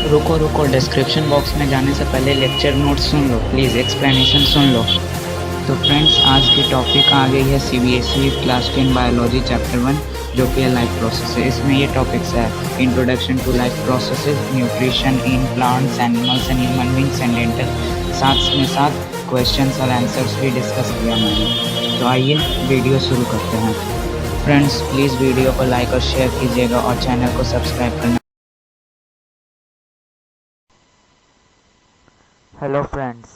रुको रुको, description box में जाने से पहले लेक्चर नोट्स सुन लो प्लीज़, एक्सप्लेनेशन सुन लो। तो फ्रेंड्स, आज की टॉपिक आ गई है सीबीएसई क्लास 10 बायोलॉजी चैप्टर 1, जो कि है लाइफ प्रोसेस। इसमें ये टॉपिक्स है introduction to life processes, nutrition in plants, animals and human beings and dental. साथ में साथ क्वेश्चंस और आंसर्स भी डिस्कस किया मैंने। तो आइए वीडियो शुरू करते हैं। फ्रेंड्स, प्लीज़ वीडियो को लाइक और शेयर कीजिएगा और चैनल को सब्सक्राइब करना। हेलो फ्रेंड्स,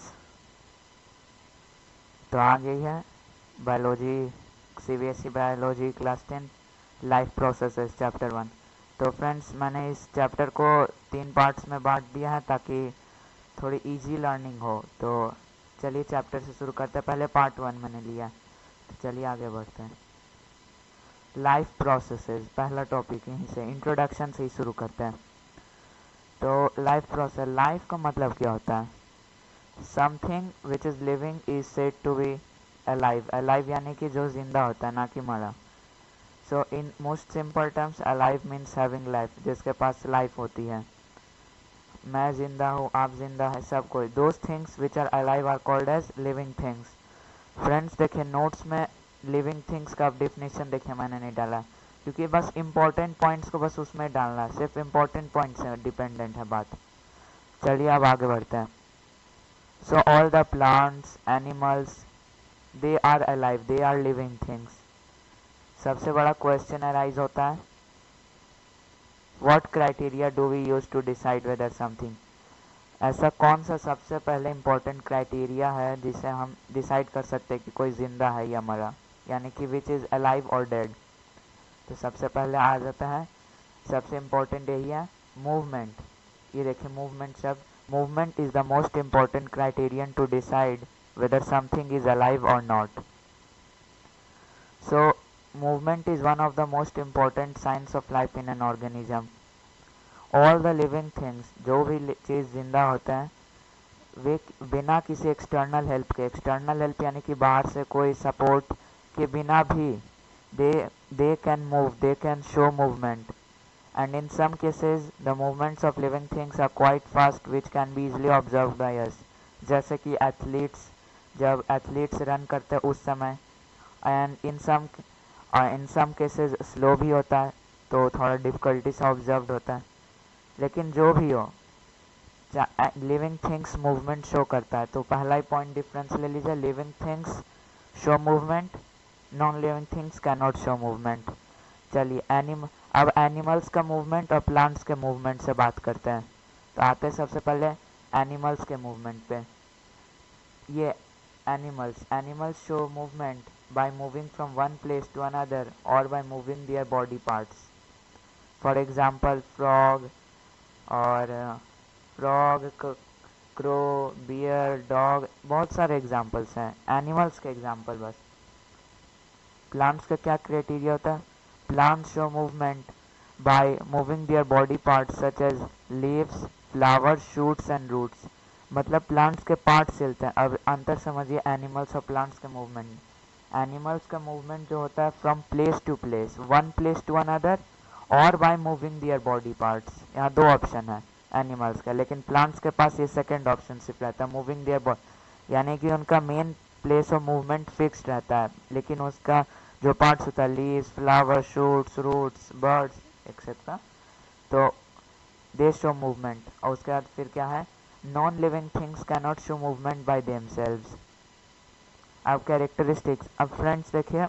तो आ गई है biology CBSE biology class 10 life processes chapter 1। तो फ्रेंड्स, मैंने इस चैप्टर को 3 पार्ट्स में बांट दिया है ताकि थोड़ी इजी लर्निंग हो। तो चलिए चैप्टर से शुरू करते हैं। पहले पार्ट 1 मैंने लिया, तो चलिए आगे बढ़ते हैं। लाइफ प्रोसेसेस पहला टॉपिक, यहीं से इंट्रोडक्शन से ही शुरू करते हैं। तो लाइफ प्रोसेस, लाइफ का मतलब क्या होता है? Something which is living is said to be alive. Alive यानी कि जो जिंदा होता है, ना कि मरा। So in most simple terms, alive means having life, जिसके पास लाइफ होती है। मैं जिंदा हूँ, आप जिंदा है, सब कोई। Those things which are alive are called as living things. Friends देखिए, नोट्स में लिविंग थिंग्स का डिफिनेशन देखिए मैंने नहीं डाला, क्योंकि बस इंपॉर्टेंट पॉइंट्स को बस उसमें डालना है, सिर्फ इंपॉर्टेंट पॉइंट्स से डिपेंडेंट है बात। चलिए अब आगे बढ़ते हैं। So all the plants, animals, they are alive, they are living things. सबसे बड़ा क्वेश्चन अराइज होता है, what criteria do we use to decide whether something, ऐसा कौन सा सबसे पहले इम्पोर्टेंट क्राइटेरिया है जिसे हम डिसाइड कर सकते हैं कि कोई जिंदा है या मरा, यानी कि विच इज़ अलाइव और डेड। तो सबसे पहले आ जाता है, सबसे इम्पोर्टेंट यही है मूवमेंट। ये देखिए मूवमेंट शब्द, movement is the most important criterion to decide whether something is alive or not. So movement is one of the most important signs of life in an organism. All the living things, जो भी चीज़ जिंदा होता है, वे बिना किसी external help के, external help यानी कि बाहर से कोई सपोर्ट के बिना भी, they can move, they can show movement. And in some cases the movements of living things are quite fast, which can be easily observed by us. जैसे कि एथलीट्स, जब एथलीट्स रन करते हैं उस समय, and in some cases slow भी होता है, तो थोड़ा डिफ़िकल्टी से ऑब्जर्व होता है। लेकिन जो भी हो, लिविंग थिंग्स मूवमेंट शो करता है। तो पहला ही पॉइंट डिफरेंस ले लीजिए, living things show movement, non living things can not show movement. चलिए अब एनिमल्स का मूवमेंट और प्लांट्स के मूवमेंट से बात करते हैं। तो आते हैं सबसे पहले एनिमल्स के मूवमेंट पे। ये animals show movement by moving from one place to another और by moving their body parts. For example frog, crow, bear, dog, बहुत सारे एग्जांपल्स हैं एनिमल्स के एग्जांपल। बस प्लांट्स का क्या क्राइटेरिया होता है? Plants show movement by moving their body parts such as leaves, flowers, shoots and roots. मतलब प्लांट्स के पार्ट्स चलते हैं। अब अंतर समझिए एनिमल्स और प्लांट्स के मूवमेंट। एनिमल्स का मूवमेंट जो होता है from place to place, one place to another, और by moving their body parts. यहाँ दो ऑप्शन है एनिमल्स का, लेकिन प्लांट्स के पास ये सेकेंड ऑप्शन सिर्फ रहता है, मूविंग दियर बॉडी, यानी कि उनका main place of movement fixed रहता है, लेकिन उसका जो पार्ट्स होता है, leaves, flower, shoots, roots, birds etcetera, तो दे शो मूवमेंट। और उसके बाद फिर क्या है, non living things can not show movement by themselves. अब कैरेक्टरिस्टिक्स, अब फ्रेंड्स देखिए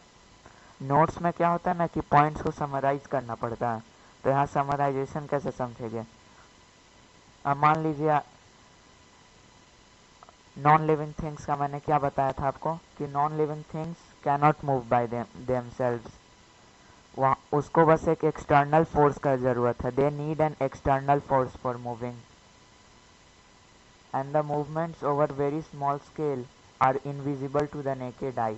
नोट्स में क्या होता है ना कि पॉइंट्स को समराइज करना पड़ता है, तो यहाँ समराइजेशन कैसे समझेंगे। अब मान लीजिए नॉन लिविंग थिंग्स का मैंने क्या बताया था आपको कि non living things can not move by themselves. वहाँ उसको बस एक एक्सटर्नल फोर्स का ज़रूरत है, they need an external force for moving, and the movements over very small scale are invisible to the naked eye.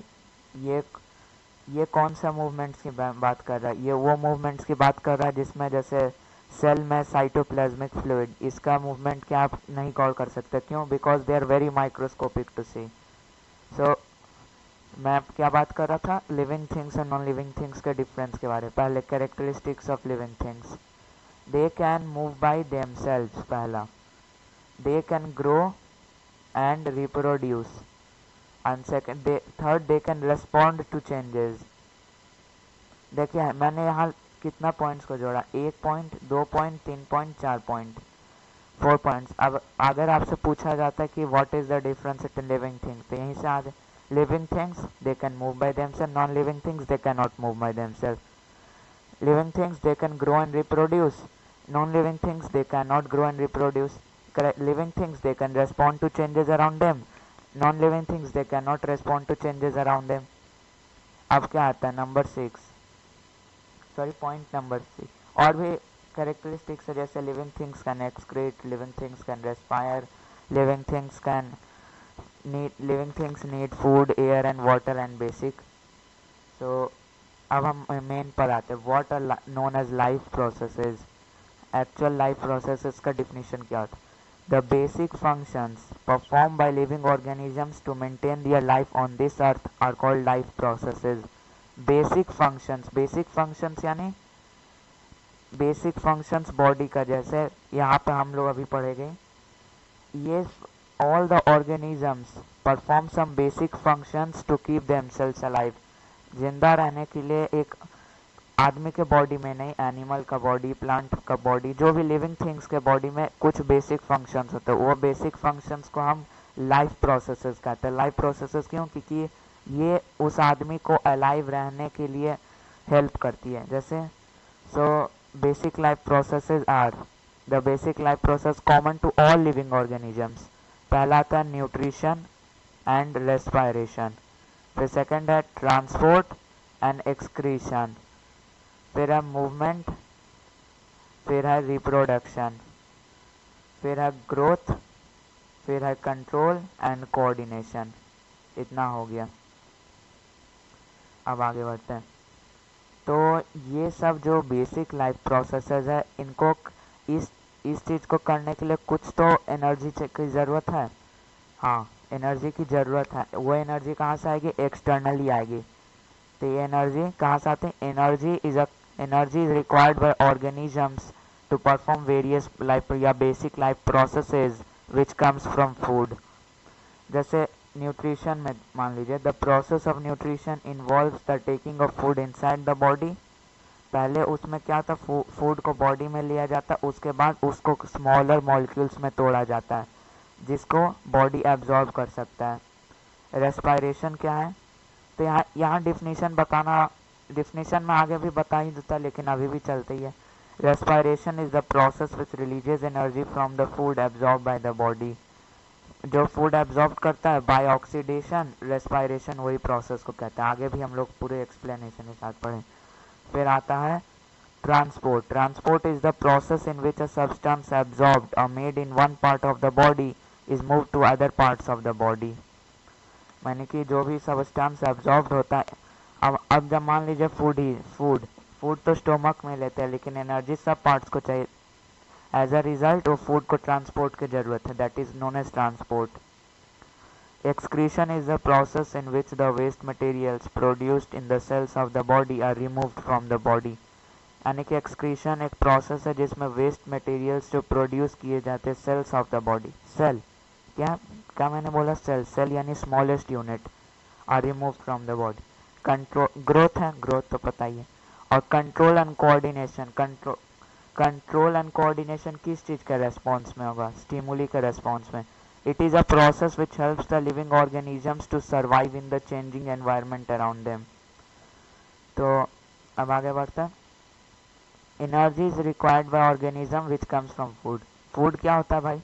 ये कौन सा मूवमेंट्स की बात कर रहा है? ये वो मूवमेंट्स की बात कर रहा है जिसमें जैसे सेल में साइटोप्लाज्मिक फ्लूइड, इसका मूवमेंट क्या आप नहीं कॉल कर सकते, क्यों? Because they are very microscopic to see. So मैं क्या बात कर रहा था, लिविंग थिंग्स और नॉन लिविंग थिंग्स के डिफरेंस के बारे में। पहले characteristics of living things, they can move by themselves, पहला। They can grow and reproduce, and second third they can respond to changes. देखिए मैंने यहाँ कितना पॉइंट्स को जोड़ा, 1 point, 2 point, 3 point, 4 point, 4 points. अब अगर आपसे पूछा जाता है कि what is the difference in living things, तो यहीं से आ जाए। Living things they can move by themself, non living things they can not move by themself. Living things they can grow and reproduce, non living things they can not grow and reproduce. Living things they can respond to changes around them, non living things they can not respond to changes around them. अब क्या आता है number 6, sorry point number 6। और भी characteristics है, जैसे living things can excrete, living things can respire, living things can living things need food, air and water and basic. So अब हम मेन पर आते हैं, what are known as life processes. Actual life processes का definition क्या होता है? The basic functions perform by living organisms to maintain their life on this earth are called life processes. Basic functions यानी basic functions body का, जैसे यहाँ पे हम लोग अभी पढ़ेंगे, ये all the organisms perform some basic functions to keep themselves alive. जिंदा रहने के लिए एक आदमी के बॉडी में नहीं, एनिमल का बॉडी, प्लांट का बॉडी, जो भी लिविंग थिंग्स के बॉडी में कुछ बेसिक फंक्शंस होते हैं, वो बेसिक फंक्शंस को हम लाइफ प्रोसेसेस कहते हैं। लाइफ प्रोसेसेस क्यों? क्योंकि ये उस आदमी को अलाइव रहने के लिए हेल्प करती है। जैसे basic life processes are the basic life process common to all living organisms. पहला था न्यूट्रिशन एंड रेस्पायरेशन, फिर सेकंड है ट्रांसपोर्ट एंड एक्सक्रीशन, फिर है मूवमेंट, फिर है रिप्रोडक्शन, फिर है ग्रोथ, फिर है कंट्रोल एंड कोऑर्डिनेशन। इतना हो गया। अब आगे बढ़ते हैं। तो ये सब जो बेसिक लाइफ प्रोसेसेस है, इनको इस चीज़ को करने के लिए कुछ तो एनर्जी की ज़रूरत है। हाँ, एनर्जी की ज़रूरत है। वो एनर्जी कहाँ से आएगी? एक्सटर्नली आएगी। तो ये एनर्जी कहाँ से आती है? Energy is required by organisms to perform various life या basic life processes which comes from food. जैसे न्यूट्रिशन में मान लीजिए, the process of nutrition involves the taking of food inside the body. पहले उसमें क्या था, फूड को बॉडी में लिया जाता है, उसके बाद उसको स्मॉलर मॉलिक्यूल्स में तोड़ा जाता है जिसको बॉडी एब्जॉर्ब कर सकता है। रेस्पायरेशन क्या है? तो यहाँ डिफिनीशन में आगे भी बता ही देता, लेकिन अभी भी चलते ही है। Respiration is the process which releases energy from the food absorb by the body. जो फूड एब्जॉर्ब करता है बाय ऑक्सीडेशन, रेस्पायरेशन वही प्रोसेस को कहते हैं। आगे भी हम लोग पूरे एक्सप्लेनेशन के साथ पढ़ें। फिर आता है transport. Transport is the process in which a substance absorbed और made in one part of the body is move to other parts of the body. माने कि जो भी सब्सटेंस एब्जॉर्ब्ड होता है, अब जब मान लीजिए फूड तो स्टोमक में लेते हैं, लेकिन एनर्जी सब पार्ट्स को चाहिए। एज अ रिजल्ट वो फूड को ट्रांसपोर्ट की जरूरत है, that is known as transport. Excretion is the process in which the waste materials produced in the cells of the body are removed from the body। यानी कि excretion एक process है जिसमें waste materials जो produce किए जाते हैं cells of the body। cell क्या क्या मैंने बोला? cell यानी smallest unit are removed from the body। growth है, growth तो पता ही है। और control and coordination किस चीज़ के रेस्पॉन्स में होगा? स्टिमुली के रेस्पॉन्स में। It is a process which helps the living organisms to survive in the changing environment around them। तो अब आगे बढ़ते हैं। Energy is required by organism which comes from food। Food क्या होता है भाई?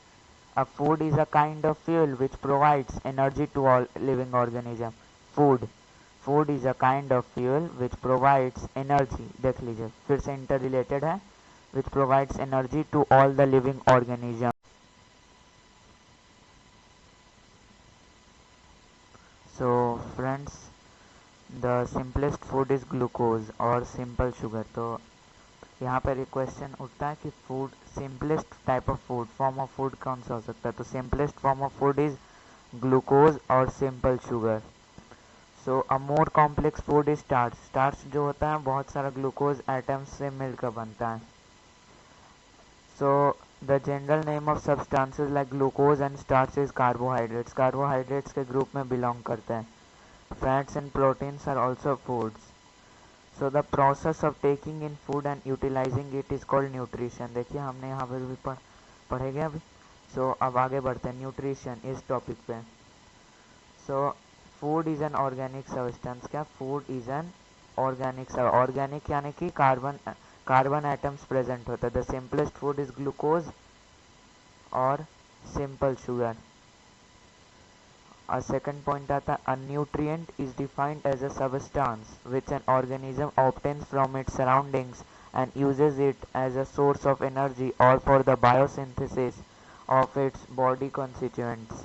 A food is a kind of fuel which provides energy to all living organism। Food is a kind of fuel which provides energy। देख लीजिए फिर से interrelated है, which provides energy to all the living organisms। So friends, the simplest food is glucose और simple sugar। तो यहाँ पर एक क्वेश्चन उठता है कि food simplest type of food, form of food कौन सा हो सकता है? तो simplest form of food is glucose और simple sugar. So a more complex food is starch. Starch जो होता है बहुत सारा ग्लूकोज एटम्स से मिलकर बनता है। So the general name of substances like glucose and starch is carbohydrates. Carbohydrates के group में belong करते हैं. Fats and proteins are also foods. So the process of taking in food and utilizing it is called nutrition. देखिए हमने यहाँ पर भी पढ़ेंगे अभी. So अब आगे बढ़ते हैं न्यूट्रिशन इस टॉपिक पे. So food is an organic substance. क्या food is an organic यानी कि कार्बन एटम्स प्रेजेंट होता है. The simplest food is glucose और सिंपल शुगर. और सेकंड पॉइंट आता है a nutrient is defined as a substance which an organism obtains from its surroundings and uses it as a source of energy or for the biosynthesis of its body constituents.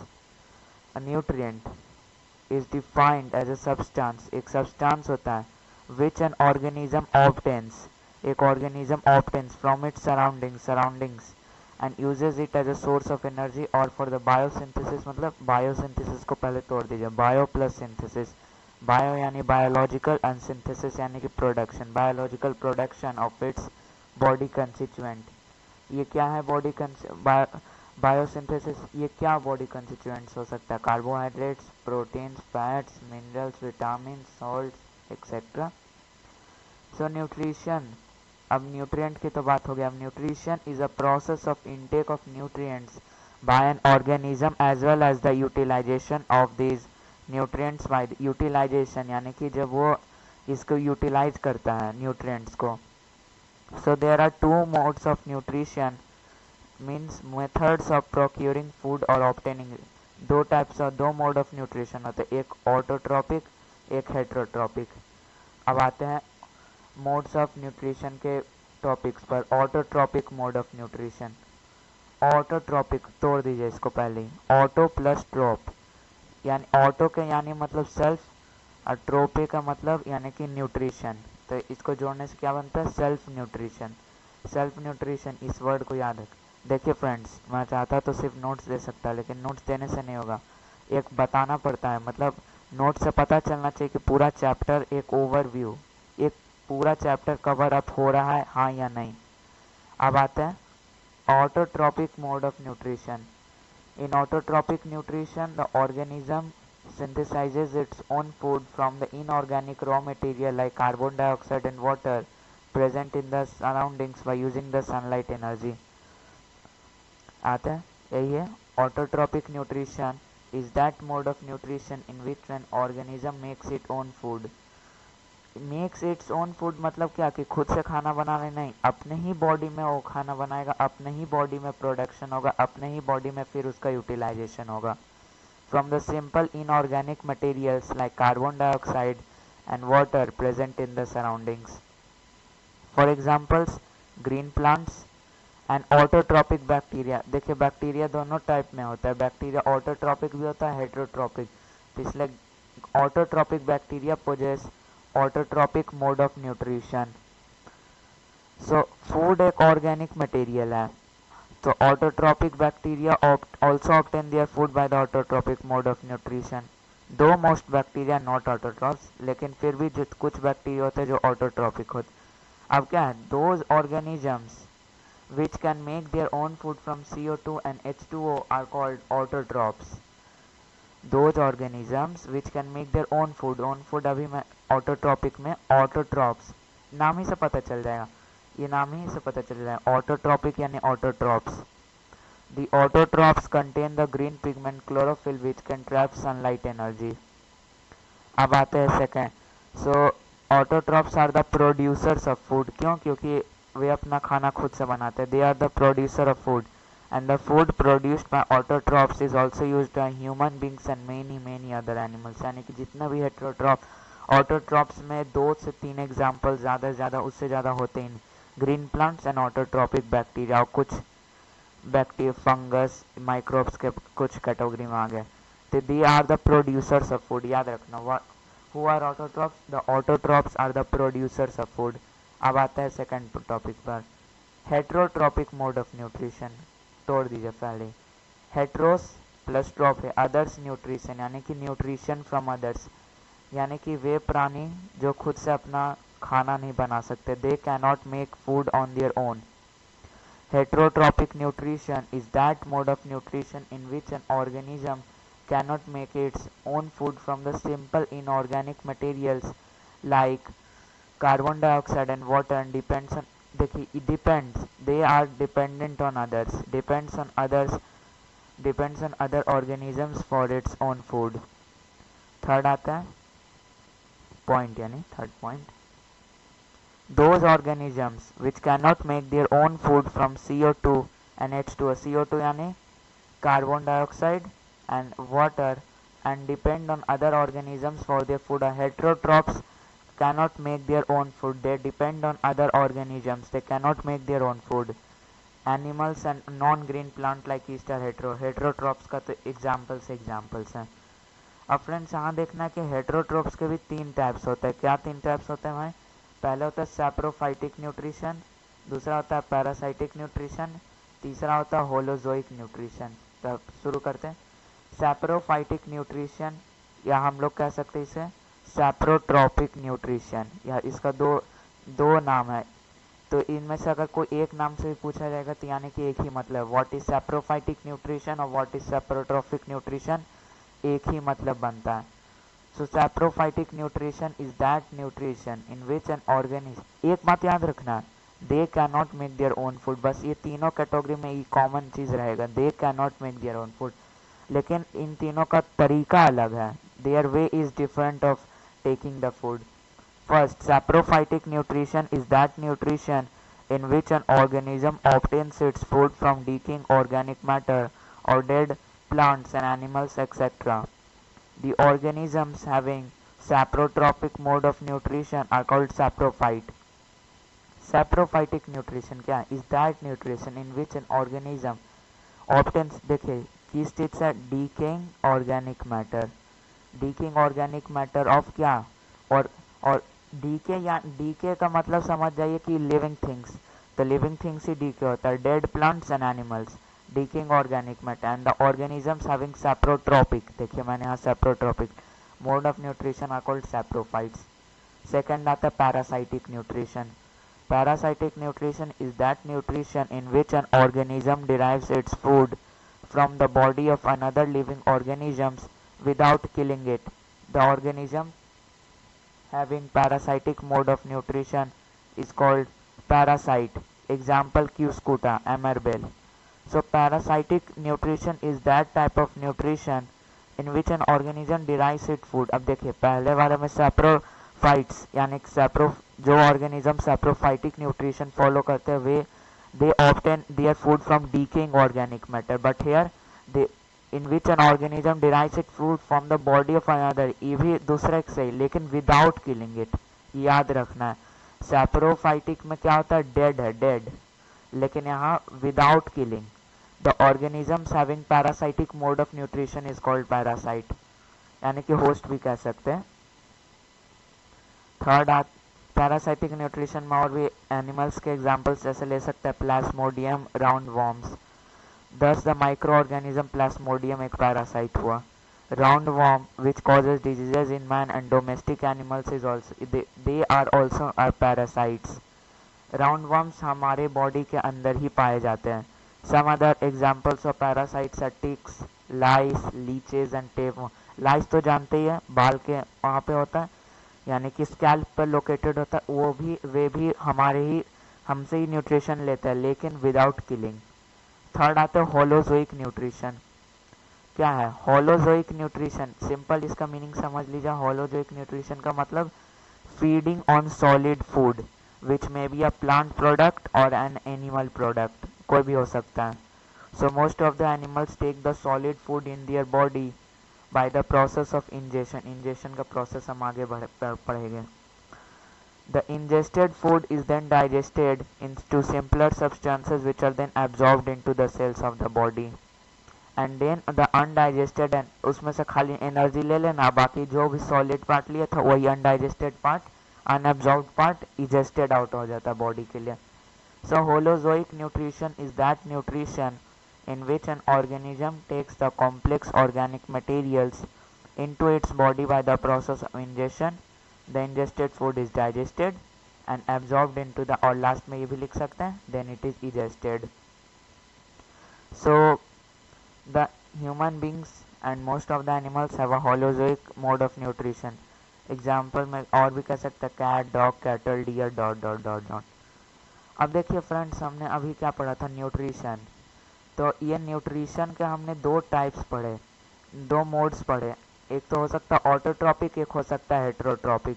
A nutrient is defined as a substance, एक substance होता है which an organism obtains, एक organism obtains from its surroundings and uses it as a source of energy or for the biosynthesis. मतलब biosynthesis को पहले तोड़ दीजिए. bio plus synthesis. Bio यानी बायोलॉजिकल एंड सिंथेसिस यानी कि production, biological production of its body constituent. ये क्या है बॉडी बायोसिंथेसिस? ये क्या बॉडी कंस्टिट्यूएंट्स हो सकता है? Carbohydrates, proteins, fats, minerals, vitamin, salt etcetera. So nutrition, अब न्यूट्रिएंट की तो बात हो गई. अब nutrition is a process of intake of nutrients by an organism as well as the utilization of these nutrients by utilization यानी कि जब वो इसको यूटिलाइज करता है न्यूट्रिएंट्स को. So there are two modes of nutrition means methods of procuring food और obtaining. दो मोड ऑफ न्यूट्रिशन होते हैं, एक ऑटोट्रॉपिक एक हेट्रोट्रॉपिक. अब आते हैं मोड्स ऑफ न्यूट्रिशन के टॉपिक्स पर. Autotrophic mode of nutrition. Autotrophic तोड़ दीजिए इसको पहले. ऑटो प्लस ट्रॉप यानी ऑटो के यानी मतलब सेल्फ और ट्रोपे का मतलब यानी कि न्यूट्रिशन. तो इसको जोड़ने से क्या बनता है? Self nutrition. सेल्फ न्यूट्रिशन, इस वर्ड को याद रख. देखिए फ्रेंड्स, मैं चाहता तो सिर्फ नोट्स दे सकता, लेकिन नोट्स देने से नहीं होगा, एक बताना पड़ता है. मतलब नोट से पता चलना चाहिए कि पूरा चैप्टर, एक ओवरव्यू, एक पूरा चैप्टर कवर अप हो रहा है हाँ या नहीं. अब आता है autotrophic mode of nutrition. In autotrophic nutrition, the organism synthesizes its own food from the inorganic raw material like carbon dioxide and water present in the surroundings by using the sunlight energy. आता है यही है. Autotrophic nutrition is that mode of nutrition in which an organism makes its own food. Makes its own food मतलब क्या कि खुद से खाना बनाने नहीं, अपने ही बॉडी में वो खाना बनाएगा, अपने ही बॉडी में प्रोडक्शन होगा, अपने ही बॉडी में फिर उसका यूटिलाइजेशन होगा. From the simple inorganic materials like carbon dioxide and water present in the surroundings. For examples green plants and autotrophic bacteria. देखिए बैक्टीरिया दोनों टाइप में होता है. बैक्टीरिया ऑटोट्रॉपिक भी होता है, हेट्रोट्रॉपिक. तो इसलिए autotrophic bacteria possess autotrophic mode of nutrition. So food एक ऑर्गेनिक मटेरियल है, तो autotrophic bacteria also obtain their food by the autotrophic mode of nutrition. Though most bacteria not autotrophs, लेकिन फिर भी जो कुछ बैक्टीरिया होते हैं जो ऑटोट्रॉपिक होते. अब क्या है? Those organisms which can make their own food from CO2 and H2O are called autotrophs. those organisms which can make their own food अभी मैं ऑटोट्रॉपिक में ऑटोट्रॉप्स नाम ही से पता चल जाएगा, ये नाम ही से पता चल जाएगा. ऑटोट्रॉपिक यानी autotrophs. The autotrophs contain the green pigment chlorophyll which can trap sunlight energy. अब आते हैं second. So autotrophs are the producers of food. क्यों? क्योंकि वे अपना खाना खुद से बनाते हैं. They are the producer of food. And the food produced by autotrophs is also used by human beings and many other animals. यानी कि जितना भी हेट्रोट्रॉप ऑटोट्रॉप्स में 2 से 3 एग्जाम्पल ज़्यादा से ज़्यादा उससे ज़्यादा होते हैं. Green plants and autotrophic bacteria और कुछ बैक्टीरिया फंगस माइक्रोब्स के कुछ कैटेगरी में आ गए. तो they are the producers of food. याद रखना. Who are autotrophs? The autotrophs are the producers of food. अब आता है सेकेंड टॉपिक पर, हेट्रोट्रॉपिक मोड ऑफ न्यूट्रिशन. तोड़ दीजिए पहले. हेट्रोस प्लस ट्रॉप है अदर्स न्यूट्रिशन यानी कि न्यूट्रिशन फ्रॉम अदर्स, यानी कि वे प्राणी जो खुद से अपना खाना नहीं बना सकते. दे can not make food on their own. Heterotrophic nutrition is that mode of nutrition in which an organism cannot make its own food from the simple inorganic materials like carbon dioxide and water and depends on, देखिए it depends, they are dependent on others, depends on other organisms for its own food. Third आता है point, यानी third point, those organisms which cannot make their own food from CO2 and H2O, CO2 यानी carbon dioxide and water, and depend on other organisms for their food. Heterotrophs cannot make their own food, they depend on other organisms, they cannot make their own food. Animals and non-green plant like yeast are heterotrophs का तो examples हैं. अब friends यहाँ देखना है कि हेटेरोट्रोप्स के भी तीन टाइप्स होते हैं. क्या तीन टाइप्स होते हैं भाई? पहले होता है सैप्रोफाइटिक न्यूट्रिशन, दूसरा होता है पैरासाइटिक न्यूट्रिशन, तीसरा होता है होलोजोइक न्यूट्रिशन. तो शुरू करते हैं. सैप्रोफाइटिक न्यूट्रिशन या हम लोग कह सकते हैं इसे सैप्रोट्रॉपिक न्यूट्रिशन, या इसका दो नाम है. तो इनमें से अगर कोई एक नाम से भी पूछा जाएगा तो यानी कि एक ही मतलब, व्हाट इज सैप्रोफाइटिक न्यूट्रिशन और व्हाट इज सैप्रोट्रॉपिक न्यूट्रिशन, एक ही मतलब बनता है. So saprophytic nutrition is that nutrition in which an organism, एक बात याद रखना, they can not make their own food. बस ये तीनों कैटेगरी में ये कॉमन चीज रहेगा, they can not make their own food, लेकिन इन तीनों का तरीका अलग है. Their way is different of taking the food. First, saprophytic nutrition is that nutrition in which an organism obtains its food from decaying organic matter or dead plants and animals, etc. The organisms having saprotropic mode of nutrition are called saprophyte. Saprophytic nutrition क्या है? Is that nutrition in which an organism obtains, देखिए किस चीज से, decaying organic matter. Decaying organic matter of क्या, और DK, या DK का मतलब समझ जाइए कि लिविंग थिंग्स, तो लिविंग थिंग्स ही डीके होता है. Dead plants and animals, decaying organic matter, and the organisms having saprotrophic, देखिए मैंने यहाँ saprotrophic mode of nutrition are called saprophytes. Second आता है parasitic nutrition. Parasitic nutrition is that nutrition in which an organism derives its food from the body of another living organisms without killing it. The organism having parasitic mode of nutrition is called parasite. Example Cuscuta, Amarbel. So parasitic nutrition is that type of nutrition in which an organism derives its food. अब देखिए पहले वाले में saprophytes यानी जो organism saprophytic nutrition follow करते हैं वे they obtain their food from decaying organic matter, but here they in which an organism derives its food from the body of another, ये भी दूसरा एक सही, लेकिन विदाउट किलिंग इट, याद रखना है. सैप्रोफाइटिक में क्या होता है, डेड है, डेड, लेकिन यहाँ without killing. The organisms having parasitic mode of nutrition is called parasite, यानी कि होस्ट भी कह सकते हैं. थर्ड पैरासाइटिक न्यूट्रिशन में और भी एनिमल्स के एग्जाम्पल्स जैसे ले सकते हैं Plasmodium round worms. Thus the microorganism Plasmodium एक पैरासाइट हुआ. Roundworm which causes diseases in man and domestic animals is also they are also are parasites. Roundworms हमारे बॉडी के अंदर ही पाए जाते हैं. Some other examples of parasites are ticks, lice, leeches and tapeworm. Lice तो जानते ही है, बाल के वहाँ पे होता है, यानी कि स्कैल्प पर लोकेटेड होता है, वे भी हमसे ही न्यूट्रिशन लेते हैं लेकिन विदाउट किलिंग. थर्ड आता है होलोजोइक न्यूट्रिशन. क्या है होलोजोइक न्यूट्रिशन? सिंपल इसका मीनिंग समझ लीजिए. होलोजोइक न्यूट्रिशन का मतलब feeding on solid food which may be a plant product और एन एनिमल प्रोडक्ट, कोई भी हो सकता है. So most of the animals take the solid food in their body by the process of ingestion. Ingestion का process हम आगे पढ़ेंगे. The ingested food is then digested into simpler substances which are then absorbed into the cells of the body. And then the undigested, and उसमें से खाली energy ले लेना, बाकी जो भी सॉलिड पार्ट लिया था वही undigested part, unabsorbed part egested out हो जाता बॉडी के लिए. So holozoic nutrition is that nutrition in which an organism takes the complex organic materials into its body by the process of ingestion. The ingested food is digested and absorbed into the, और last में ये भी लिख सकते हैं, then it is egested. So the human beings and most of the animals have a holozoic mode of nutrition. Example में और भी कह सकते हैं cat, dog, cattle, deer, dot dot dot dot. अब देखिए फ्रेंड्स, हमने अभी क्या पढ़ा था, न्यूट्रिशन. तो ये न्यूट्रिशन के हमने दो टाइप्स पढ़े, दो मोड्स पढ़े. एक तो हो सकता है ऑटोट्रॉपिक, एक हो सकता है हेटेरोट्रॉपिक.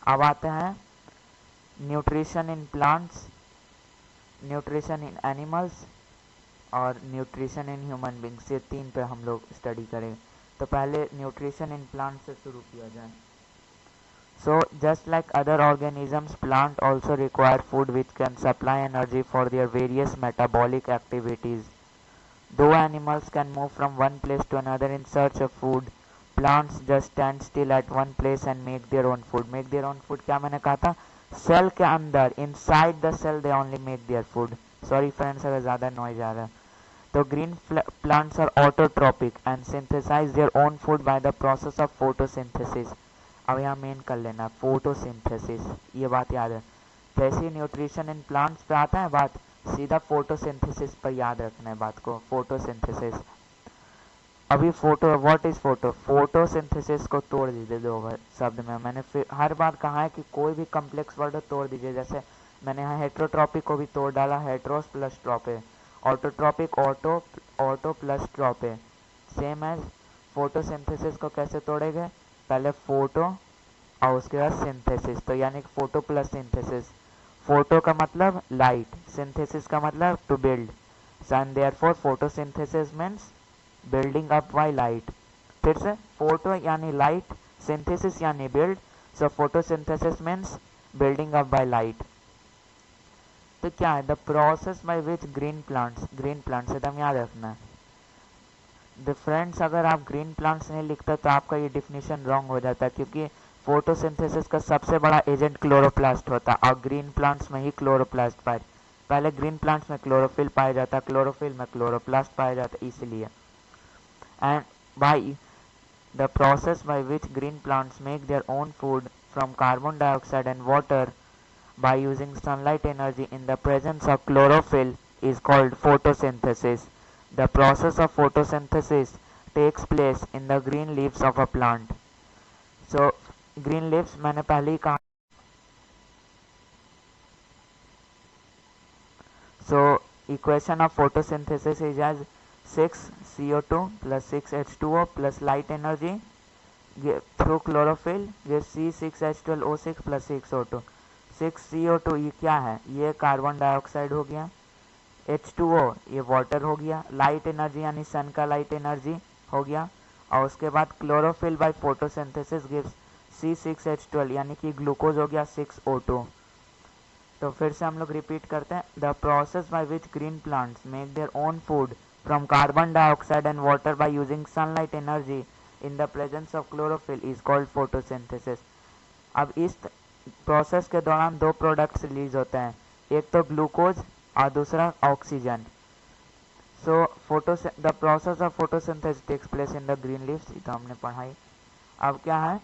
अब आते हैं nutrition in plants, nutrition in animals और न्यूट्रिशन इन ह्यूमन बींग्स. ये तीन पे हम लोग स्टडी करेंगे. तो पहले न्यूट्रिशन इन प्लांट से शुरू किया जाए. So just like other organisms, plants also require food which can supply energy for their various metabolic activities. Though animals can move from one place to another in search of food, plants just stand still at one place and make their own food. Make their own food क्या मैंने कहा था, cell के अंदर, inside the cell they only make their food. Sorry friends अगर ज़्यादा noise आ रहा है. तो green plants are autotrophic and synthesize their own food by the process of photosynthesis. अब यहाँ मेन कर लेना फोटोसिंथेसिस, ये बात याद है. जैसे न्यूट्रिशन इन प्लांट्स पे आता है बात, सीधा फोटोसिंथेसिस पर याद रखना है बात को, फोटोसिंथेसिस. अभी photo, what is photo, photosynthesis को तोड़ दीजिए दो शब्द में. मैंने फिर हर बार कहा है कि कोई भी कम्प्लेक्स वर्ड हो तोड़ दीजिए. जैसे मैंने यहाँ हेट्रोट्रॉपिक को भी तोड़ डाला, heteros plus trophe. Autotrophic auto, auto plus trophe. Same as photosynthesis को कैसे तोड़ेंगे, पहले फोटो और उसके बाद सिंथेसिस. तो यानी कि फोटो प्लस सिंथेसिस. फोटो का मतलब लाइट, सिंथेसिस का मतलब to build. And therefore photosynthesis means building up by light. फिर से फोटो यानी लाइट, सिंथेसिस यानी build. So photosynthesis means building up by light. तो क्या है, the process by which green plants एकदम याद रखना है. फ्रेंड्स अगर आप ग्रीन प्लांट्स नहीं लिखते तो आपका ये डिफिनीशन रॉन्ग हो जाता है, क्योंकि फोटोसिंथेसिस का सबसे बड़ा एजेंट क्लोरोप्लास्ट होता है और ग्रीन प्लांट्स में ही क्लोरोप्लास्ट पाए. पहले ग्रीन प्लांट्स में क्लोरोफिल पाया जाता है, क्लोरोफिल में क्लोरोप्लास्ट पाया जाता है इसलिए. And bye the process by which green plants make their own food from carbon dioxide and water by using sunlight energy in the presence of chlorophyll is called photosynthesis. The process of photosynthesis takes place in the green leaves of a plant. So green leaves मैंने पहले ही कहा. So equation of photosynthesis is as 6 CO2 plus 6 H2O plus light energy through chlorophyll gives C6H12O6 plus 6 O2. 6 CO2 ये क्या है, ये carbon dioxide हो गया. H2O ये वाटर हो गया. लाइट एनर्जी यानी सन का लाइट एनर्जी हो गया. और उसके बाद chlorophyll by photosynthesis gives C6H12 यानी कि ग्लूकोज हो गया 6O2. तो फिर से हम लोग रिपीट करते हैं. The process by which green plants make their own food from carbon dioxide and water by using sunlight energy in the presence of chlorophyll is called photosynthesis. अब इस प्रोसेस के दौरान दो प्रोडक्ट्स रिलीज होते हैं, एक तो ग्लूकोज और दूसरा oxygen. So the process of photosynthesis takes place in the green leaves. ये तो हमने पढ़ाई. अब क्या है,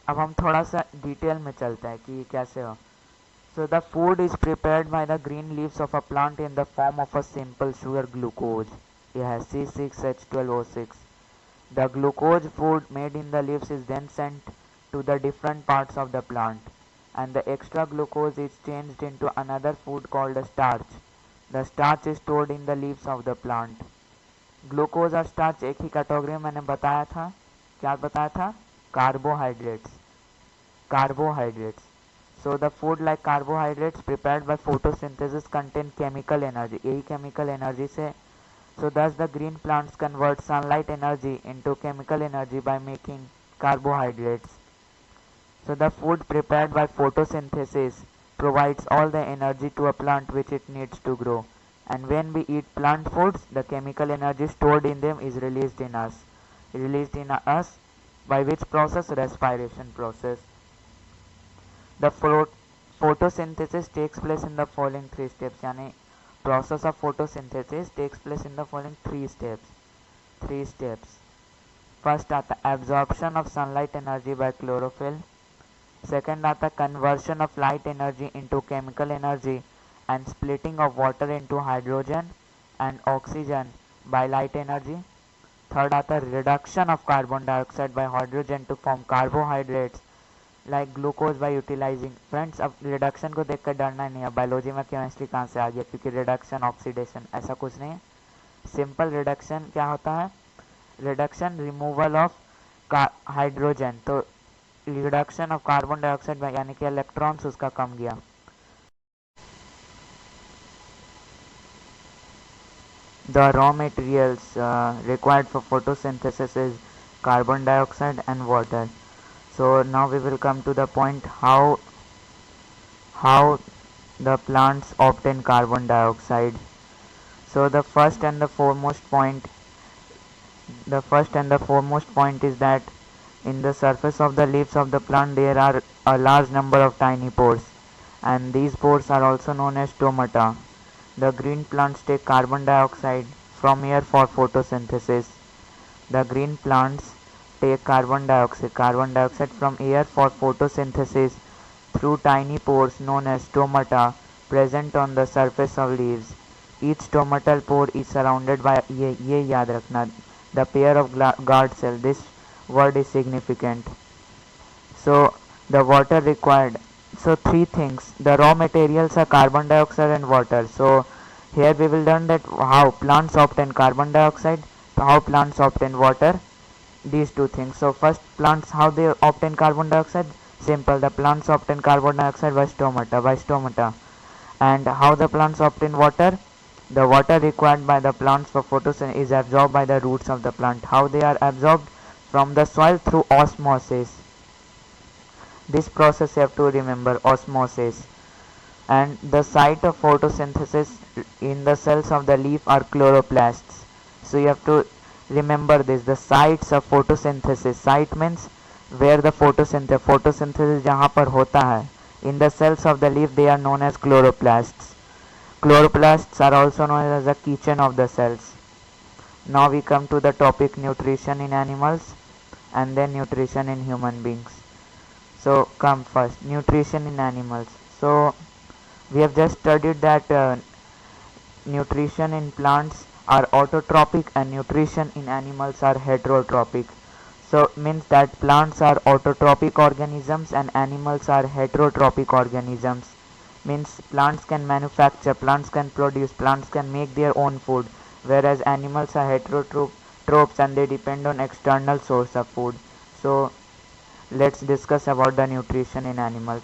अब हम थोड़ा सा डिटेल में चलते हैं कि ये कैसे हो. So the food is prepared by the green leaves of a plant in the form of a simple sugar glucose. यह है C6H12O6. The glucose food made in the leaves is then sent to the different parts of the plant, and the extra glucose is changed into another food called a starch. The starch is stored in the leaves of the plant. Glucose और starch एक ही category में मैंने बताया था. क्या बताया था, carbohydrates. So the food like carbohydrates prepared by photosynthesis contain chemical energy. यही chemical energy से. So thus the green plants convert sunlight energy into chemical energy by making carbohydrates. So the food prepared by photosynthesis provides all the energy to a plant which it needs to grow. And when we eat plant foods, the chemical energy stored in them is released in us. By which process? Respiration process. The photosynthesis takes place in the following 3 steps. यानी process of photosynthesis takes place in the following 3 steps. First आता absorption of sunlight energy by chlorophyll. Second आता conversion of light energy into chemical energy and splitting of water into hydrogen and oxygen by light energy. Third आता reduction of carbon dioxide by hydrogen to form carbohydrates like glucose by utilizing. Friends अब reduction को देखकर डरना नहीं है, biology में chemistry कहाँ से आ गया, क्योंकि रिडक्शन ऑक्सीडेशन ऐसा कुछ नहीं है. सिंपल रिडक्शन क्या होता है, रिडक्शन रिमूवल ऑफ हाइड्रोजन, तो रिडक्शन ऑफ कार्बन डाइऑक्साइड यानी कि इलेक्ट्रॉन्स उसका कम गया. The raw materials required for photosynthesis is carbon dioxide and water. So now we will come to the point how the plants obtain carbon dioxide. So the first and the foremost point is that in the surface of the leaves of the plant there are a large number of tiny pores, and these pores are also known as stomata. The green plants take carbon dioxide from air for photosynthesis. The green plants take carbon dioxide from air for photosynthesis through tiny pores known as stomata present on the surface of leaves. Each stomatal pore is surrounded by ये याद रखना, the pair of guard cell. This word is significant. So the water required. So three things. The raw materials are carbon dioxide and water. So here we will learn that how plants obtain carbon dioxide, how plants obtain water, these two things. So first, plants, how they obtain carbon dioxide? Simple, the plants obtain carbon dioxide by stomata. And how the plants obtain water? The water required by the plants for photosynthesis is absorbed by the roots of the plant. How they are absorbed? From the soil through osmosis. This process you have to remember, osmosis. And the site of photosynthesis in the cells of the leaf are chloroplasts. So you have to remember this, the sites of photosynthesis. Site means where the photosynthesis जहाँ पर होता है. In the cells of the leaf they are known as chloroplasts. Chloroplasts are also known as the kitchen of the cells. Now we come to the topic nutrition in animals and then nutrition in human beings. So come first, nutrition in animals. So we have just studied that nutrition in plants are autotrophic and nutrition in animals are heterotrophic. So means that plants are autotrophic organisms and animals are heterotrophic organisms. Means plants can manufacture, plants can produce, plants can make their own food, whereas animals are heterotrophs and they depend on external source of food. So let's discuss about the nutrition in animals.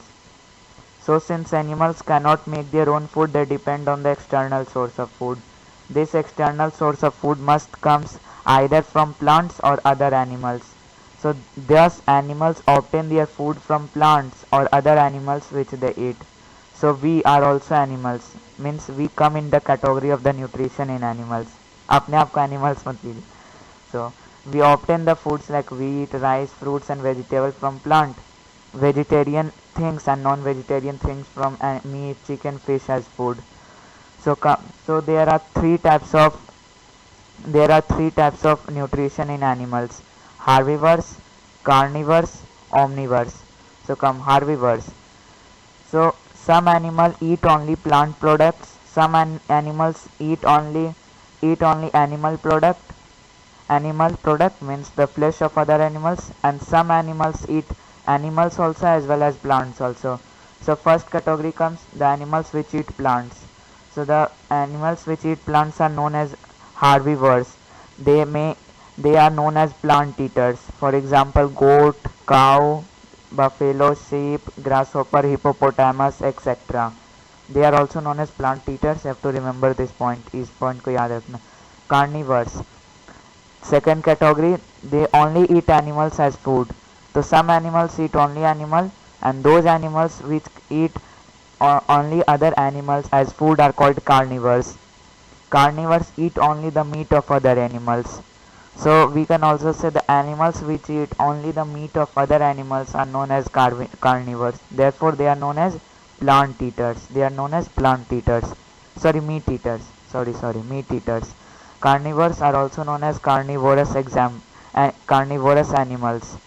So since animals cannot make their own food, they depend on the external source of food. This external source of food must comes either from plants or other animals. So thus animals obtain their food from plants or other animals which they eat. So we are also animals, means we come in the category of the nutrition in animals. अपने आप को animals मत लीजिए. So we obtain the foods like wheat, rice, fruits and vegetables from plant. Vegetarian things and non-vegetarian things from meat, chicken, fish as food. So there are three types of nutrition in animals: herbivores, carnivores, omnivores. So come herbivores. So some animals eat only plant products. Some animals eat only animal product. Animal product means the flesh of other animals, and some animals eat animals also as well as plants also. So first category comes the animals which eat plants. So the animals which eat plants are known as herbivores. They are known as plant eaters. For example, goat, cow, buffalo, sheep, grasshopper, hippopotamus, etc. They are also known as plant eaters. You have to remember this point. इस point को याद रखना. Carnivores. Second category, they only eat animals as food. So some animals eat only animal, and those animals which eat only other animals as food are called carnivores. Carnivores eat only the meat of other animals. So we can also say the animals which eat only the meat of other animals are known as carnivores. Therefore they are known as plant eaters. They are known as plant eaters. Meat eaters. Meat eaters. Carnivores are also known as carnivorous animals.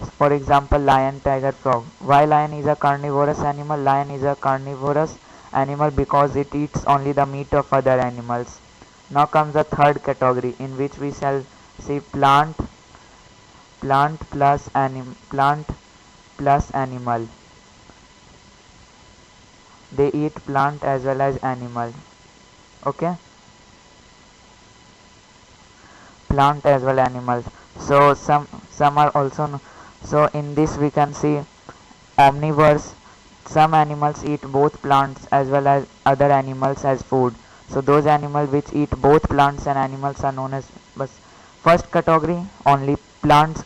For example, lion, tiger, frog. Why lion is a carnivorous animal? Lion is a carnivorous animal because it eats only the meat of other animals. Now comes the third category, in which we shall see plant plus animal. They eat plant as well as animal. Okay, plant as well animals. So some are also so in this we can see omnivores. Some animals eat both plants as well as other animals as food. So those animals which eat both plants and animals are known as बस first category only plants.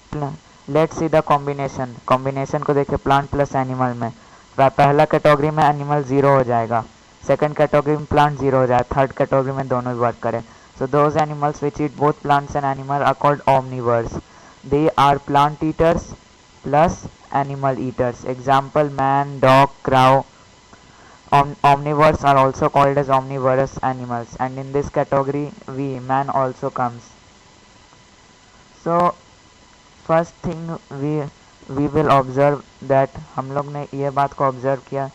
Let's see the combination को देखिए plant plus animal में पहला category में animal zero हो जाएगा, second category में plant zero हो जाएगा, थर्ड कैटेगरी में दोनों वर्क करें. So those animals which eat both plants and animal are called omnivores. They are plant eaters plus animal eaters. Example, man, dog, cow. Omnivores are also called as omnivorous animals, and in this category man also comes. So first thing we will observe that हम लोग ने ये बात को observe किया,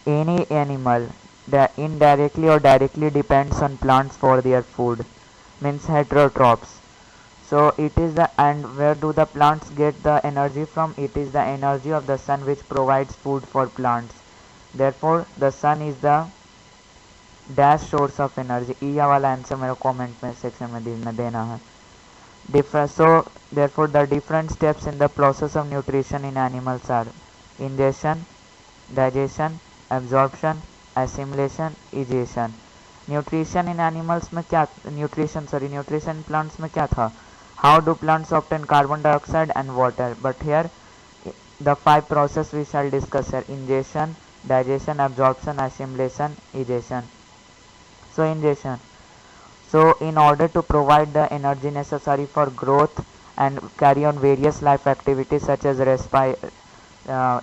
any animal that indirectly or directly depends on plants for their food, means heterotrophs. So it is the, and where do the plants get the energy from? It is the energy of the sun which provides food for plants. Therefore the sun is the dash source of energy. ये वाला answer मेरे comment में section में देना है. So therefore the different steps in the process of nutrition in animals are ingestion, digestion, absorption, assimilation, egestion. Nutrition in animals में क्या, nutrition in plants में क्या था? How do plants obtain carbon dioxide and water? But here the 5 process we shall discuss here: ingestion, digestion, absorption, assimilation, egestion. So ingestion. So in order to provide the energy necessary for growth and carry on various life activities such as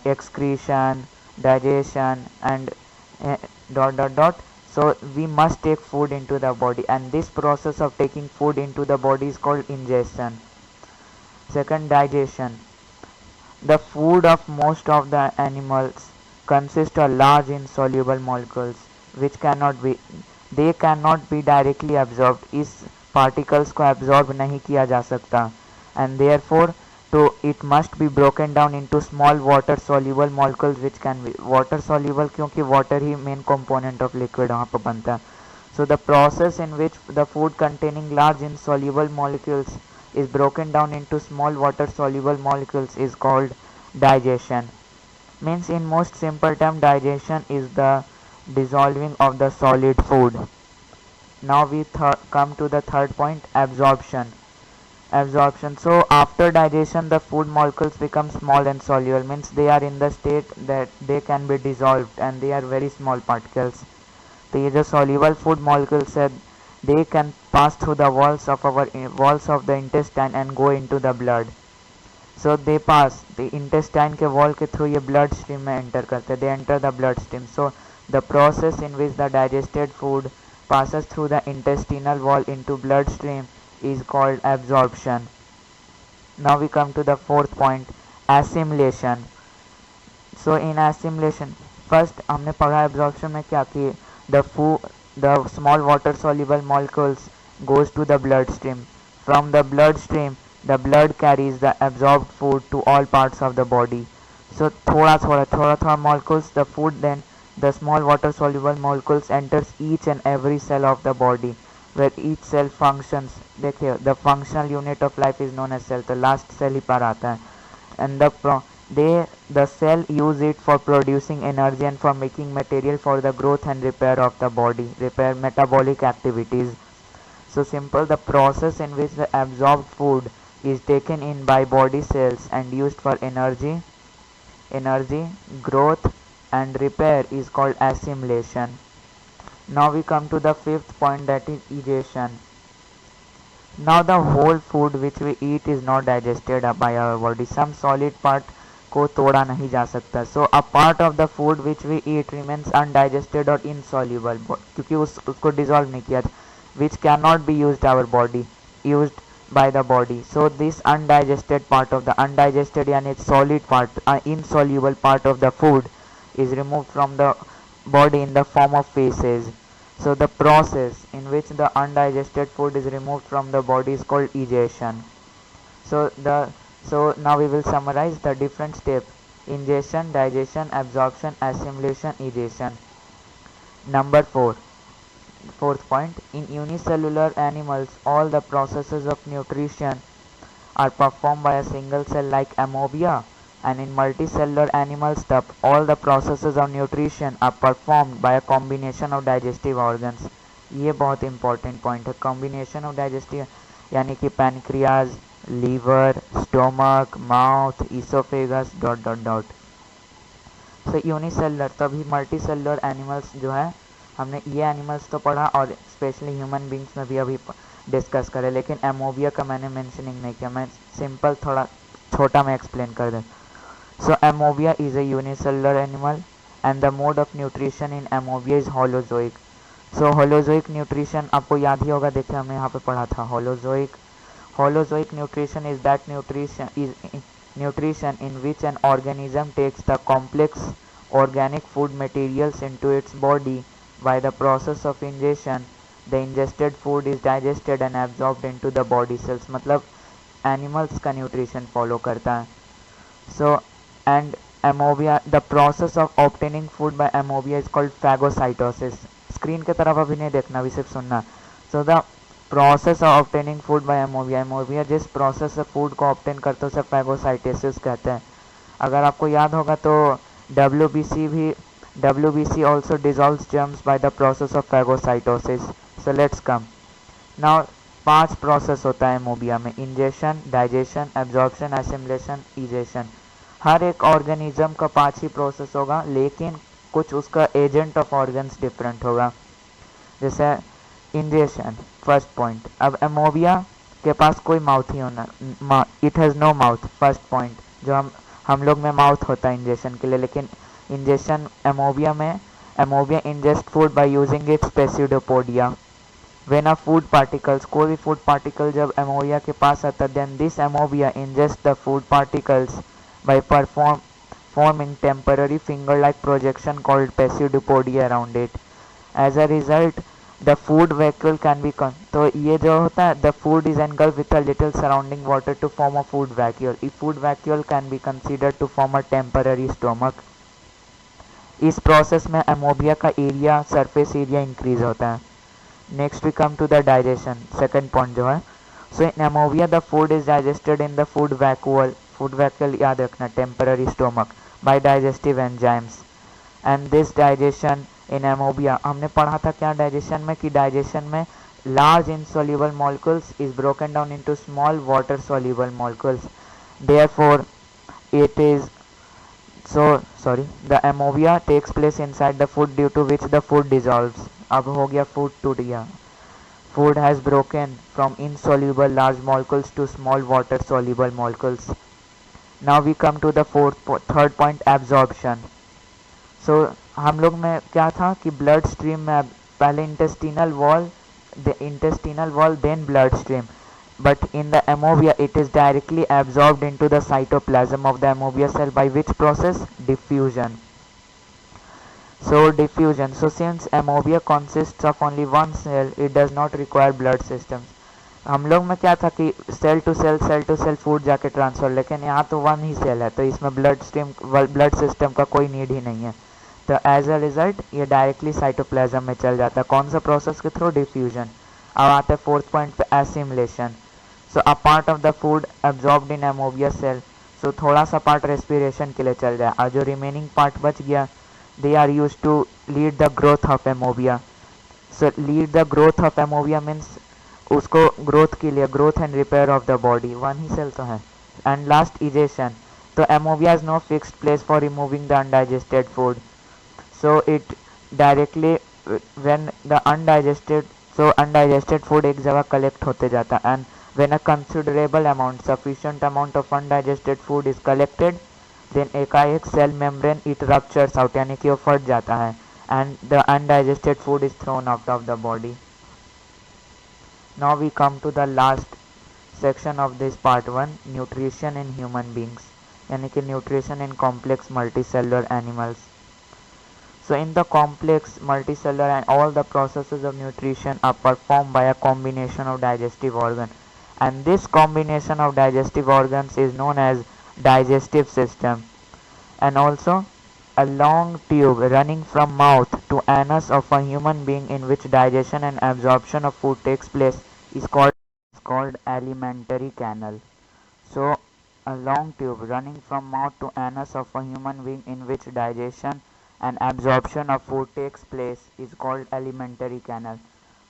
excretion, digestion, and so we must take food into the body, and this process of taking food into the body is called ingestion. Second, digestion. The food of most of the animals consists of large insoluble molecules which cannot be directly absorbed. इस particles को absorb नहीं किया जा सकता, and therefore it must be broken down into small water soluble molecules which can be water soluble, क्योंकि water he main component of liquid वहाँ पर बनता है. So the process in which the food containing large insoluble molecules is broken down into small water soluble molecules is called digestion. Means in most simple term, digestion is the dissolving of the solid food. Now we come to the third point, absorption. So after digestion the food molecules become small and soluble, means they are in the state that they can be dissolved and they are very small particles. तो ये जो soluble food molecules है, they can pass through the walls of the intestine and go into the blood. So they pass the intestine के wall के through ये blood stream में enter करते, they enter the blood stream. So the process in which the digested food passes through the intestinal wall into blood stream is called absorption. Now we come to the fourth point, assimilation. So in assimilation, first हमने पढ़ा absorption में क्या कि the small water soluble molecules goes to the blood stream. From the blood stream the blood carries the absorbed food to all parts of the body. So थोड़ा molecules, the food, then the small water soluble molecules enters each and every cell of the body, where each cell functions. देखिए the functional unit of life is known as cell, तो last cell ही पर आता है, and the cell use it for producing energy and for making material for the growth and repair of the body, repair metabolic activities. So simple, the process in which the absorbed food is taken in by body cells and used for energy, growth and repair is called assimilation. Now we come to the fifth point, that is egestion. Now the whole food which we eat is not digested by our body. Some solid part को तोड़ा नहीं जा सकता. So a part of the food which we eat remains undigested or insoluble, क्योंकि उसको dissolve नहीं किया, which cannot be used by the body. So this undigested part of the undigested yani solid part, insoluble part of the food is removed from the body in the form of feces. So the process in which the undigested food is removed from the body is called egestion. So now we will summarize the different steps: ingestion, digestion, absorption, assimilation, egestion. Number 4. Fourth point, in unicellular animals, all the processes of nutrition are performed by a single cell like amobia, and in multicellular animals, all the processes of nutrition are performed by a combination of digestive organs. ये बहुत important point है. Combination of digestive यानी कि pancreas, liver, stomach, mouth, oesophagus dot dot dot. So unicellular, तभी multicellular animals जो है, हमने ये एनिमल्स तो पढ़ा और स्पेशली ह्यूमन बींग्स में भी अभी डिस्कस करें, लेकिन एमोबिया का मैंने मेंशनिंग नहीं किया. मैं सिंपल थोड़ा छोटा में एक्सप्लेन कर दें. So amoeba is a unicellular animal and the mode of nutrition in amoeba is holozoic. So holozoic nutrition आपको याद ही होगा, देखिए हमने यहाँ पे पढ़ा था. Holozoic nutrition is that nutrition in which an organism takes the complex organic food materials into its body. By the process of ingestion, the ingested food is digested and absorbed into the body cells. मतलब animals का nutrition follow करता है. So and amobia, the process of obtaining food by amobia is called phagocytosis. Screen की तरफ अभी नहीं देखना, अभी सिर्फ सुनना. So the process of obtaining food by एमोबिया जिस प्रोसेस से फूड को ऑब्टेन करते हैं उसे फैगोसाइटोसिस कहते हैं. अगर आपको याद होगा तो WBC also dissolves germs by the process of phagocytosis. So let's come now. 5 process होता है एमोबिया में: ingestion, digestion, absorption, assimilation, egestion. हर एक ऑर्गेनिज्म का 5 ही प्रोसेस होगा, लेकिन कुछ उसका एजेंट ऑफ ऑर्गन्स डिफरेंट होगा. जैसे इंजेशन, फर्स्ट पॉइंट. अब एमोबिया के पास कोई माउथ ही होना, it has no mouth. First point, जो हम लोग में माउथ होता है इंजेशन के लिए, लेकिन ingestion amoeba ingest food by using its pseudopodia. When a food particles, कोई भी फूड पार्टिकल जब एमोबिया के पास आता है, then this amoeba ingest the food particles by forming temporary finger-like projection called pseudopodia around it. As a result, the food vacuole can be तो ये जो होता है, the food is engulfed with a little surrounding water to form a food vacuole. A food vacuole can be considered to form a temporary stomach. इस process में amoeba का area, surface area increase होता है. Next we come to the digestion, second point जो है. So in amoeba the food is digested in the food vacuole याद रखना, temporary stomach, by digestive enzymes. And this digestion in amoeba, हमने पढ़ा था क्या डाइजेशन में, कि डाइजेशन में large insoluble molecules is broken down into small water soluble molecules. Therefore it is the amobia takes place inside the food due to which the food dissolves. अब हो गया food टूट गया. Food has broken from insoluble large molecules to small water soluble molecules. Now we come to the third point, absorption. So हम लोग में क्या था कि ब्लड स्ट्रीम में पहले intestinal wall then blood stream, but in the amobia it is directly absorbed into the cytoplasm of the amobia cell. By which process? Diffusion. So since amobia consists of only one cell, it does not require blood systems. हम लोग में क्या था कि cell to cell food जाके transfer, लेकिन यहाँ तो वन ही सेल है, तो इसमें ब्लड सिस्टम का कोई नीड ही नहीं है. तो एज अ रिजल्ट ये डायरेक्टली साइटोप्लाज्म में चल जाता है. कौन सा प्रोसेस के थ्रू? डिफ्यूजन. अब आते हैं फोर्थ पॉइंट पे, assimilation. So a part of the food absorbed in amoeba cell, so थोड़ा सा पार्ट रेस्पिरेशन के लिए चल जाए और जो रिमेनिंग पार्ट बच गया, they are use to lead the growth of amoeba. So lead the growth of amoeba means उसको ग्रोथ के लिए, growth and repair of the body, one ही सेल तो है. And last, egestion. तो amoeba is no fixed place for removing the undigested food. So it directly when the undigested food एक जगह collect होते जाता है, and when a considerable amount, sufficient amount of undigested food is collected, then एकाएक cell membrane it ruptures out, यानी कि वो फट जाता है, and the undigested food is thrown out of the body. Now we come to the last section of this part 1, nutrition in human beings, यानी कि nutrition in complex multicellular animals. So in the complex multicellular and all the processes of nutrition are performed by a combination of digestive organ, and this combination of digestive organs is known as digestive system. And also a long tube running from mouth to anus of a human being in which digestion and absorption of food takes place is called alimentary canal. So a long tube running from mouth to anus of a human being in which digestion and absorption of food takes place is called alimentary canal.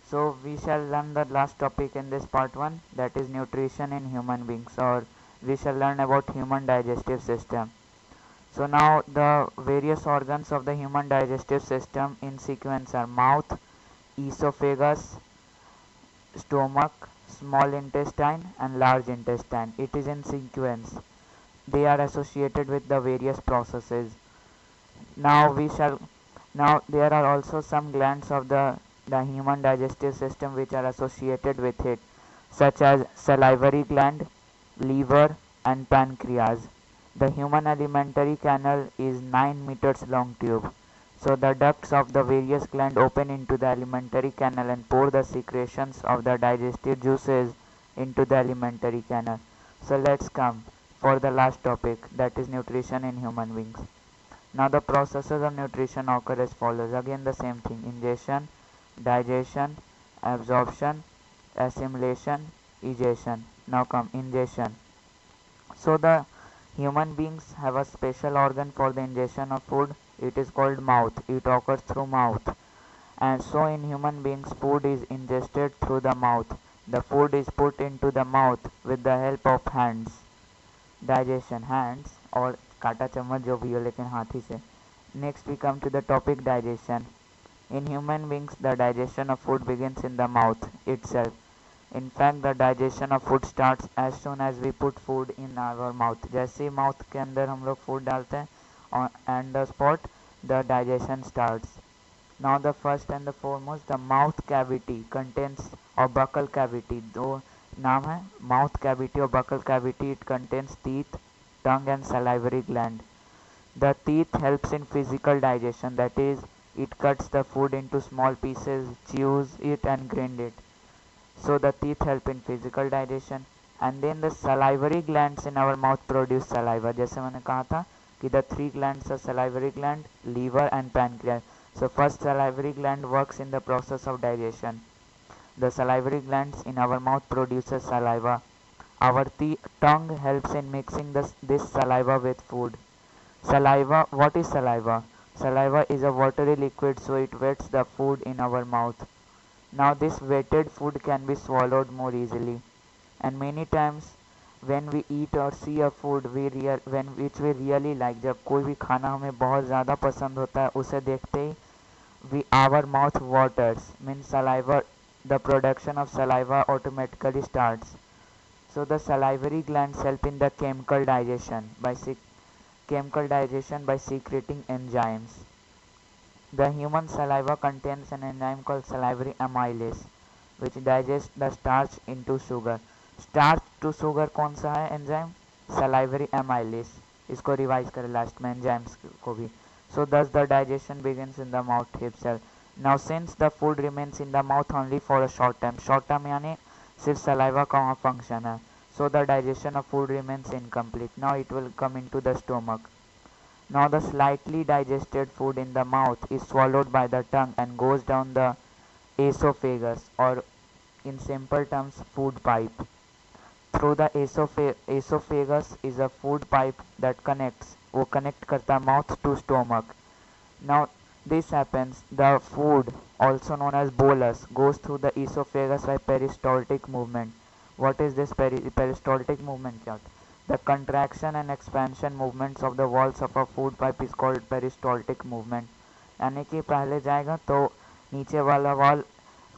So we shall learn the last topic in this part 1, that is nutrition in human beings, or we shall learn about human digestive system. So now the various organs of the human digestive system in sequence are mouth, esophagus, stomach, small intestine and large intestine. It is in sequence. They are associated with the various processes. Now there are also some glands of the human digestive system which are associated with it, such as salivary gland, liver and pancreas. The human alimentary canal is 9 meters long tube. So the ducts of the various glands open into the alimentary canal and pour the secretions of the digestive juices into the alimentary canal. So let's come for the last topic, that is nutrition in human beings. Now the processes of nutrition occur as follows. Again the same thing: ingestion, digestion, absorption, assimilation, egestion. Now come ingestion. So the human beings have a special organ for the ingestion of food. It is called mouth. It occurs through mouth. And so in human beings food is ingested through the mouth. The food is put into the mouth with the help of hands. Digestion, hands और काटा चम्मच जो भी हो लेकिन हाथ ही से. Next we come to the topic digestion. In human beings the digestion of food begins in the mouth itself. In fact the digestion of food starts as soon as we put food in our mouth. जैसे ही mouth के अंदर हम लोग food डालते हैं and the spot the digestion starts. Now the first and the foremost, the mouth cavity contains, or buccal cavity, दो नाम है, mouth cavity or buccal cavity. It contains teeth, tongue and salivary gland. The teeth helps in physical digestion, that is it cuts the food into small pieces, chews it and grind it. So the teeth help in physical digestion. And then the salivary glands in our mouth produce saliva. जैसे मैंने कहा था कि the three glands are salivary gland, liver and pancreas. So first salivary gland works in the process of digestion. The salivary glands in our mouth produces saliva. Our tongue helps in mixing this saliva with food. Saliva, what is saliva? Saliva is a watery liquid, so it wets the food in our mouth. Now this wetted food can be swallowed more easily. And many times when we eat or see a food which we really like, जब कोई भी खाना हमें बहुत ज़्यादा पसंद होता है उसे देखते ही our mouth waters, means saliva, the production of saliva automatically starts. So the salivary glands help in the chemical digestion by secreting enzymes. The human saliva contains an enzyme called salivary amylase which digests the starch into sugar. Starch to sugar कौन सा है enzyme? salivary amylase. इसको revise करें last में enzymes को भी. So thus the digestion begins in the mouth itself. Now since the food remains in the mouth only for a short time यानी सिर्फ saliva का वहाँ function है, so the digestion of food remains incomplete. Now it will come into the stomach. Now the slightly digested food in the mouth is swallowed by the tongue and goes down the esophagus, or in simple terms food pipe. Through the esophagus is a food pipe that connects करता mouth to stomach. Now this happens, the food also known as bolus goes through the esophagus by peristaltic movement. What is this peristaltic movement? The contraction and expansion movements of the walls of a food pipe is called peristaltic movement. यानी कि पहले जाएगा तो नीचे वाला wall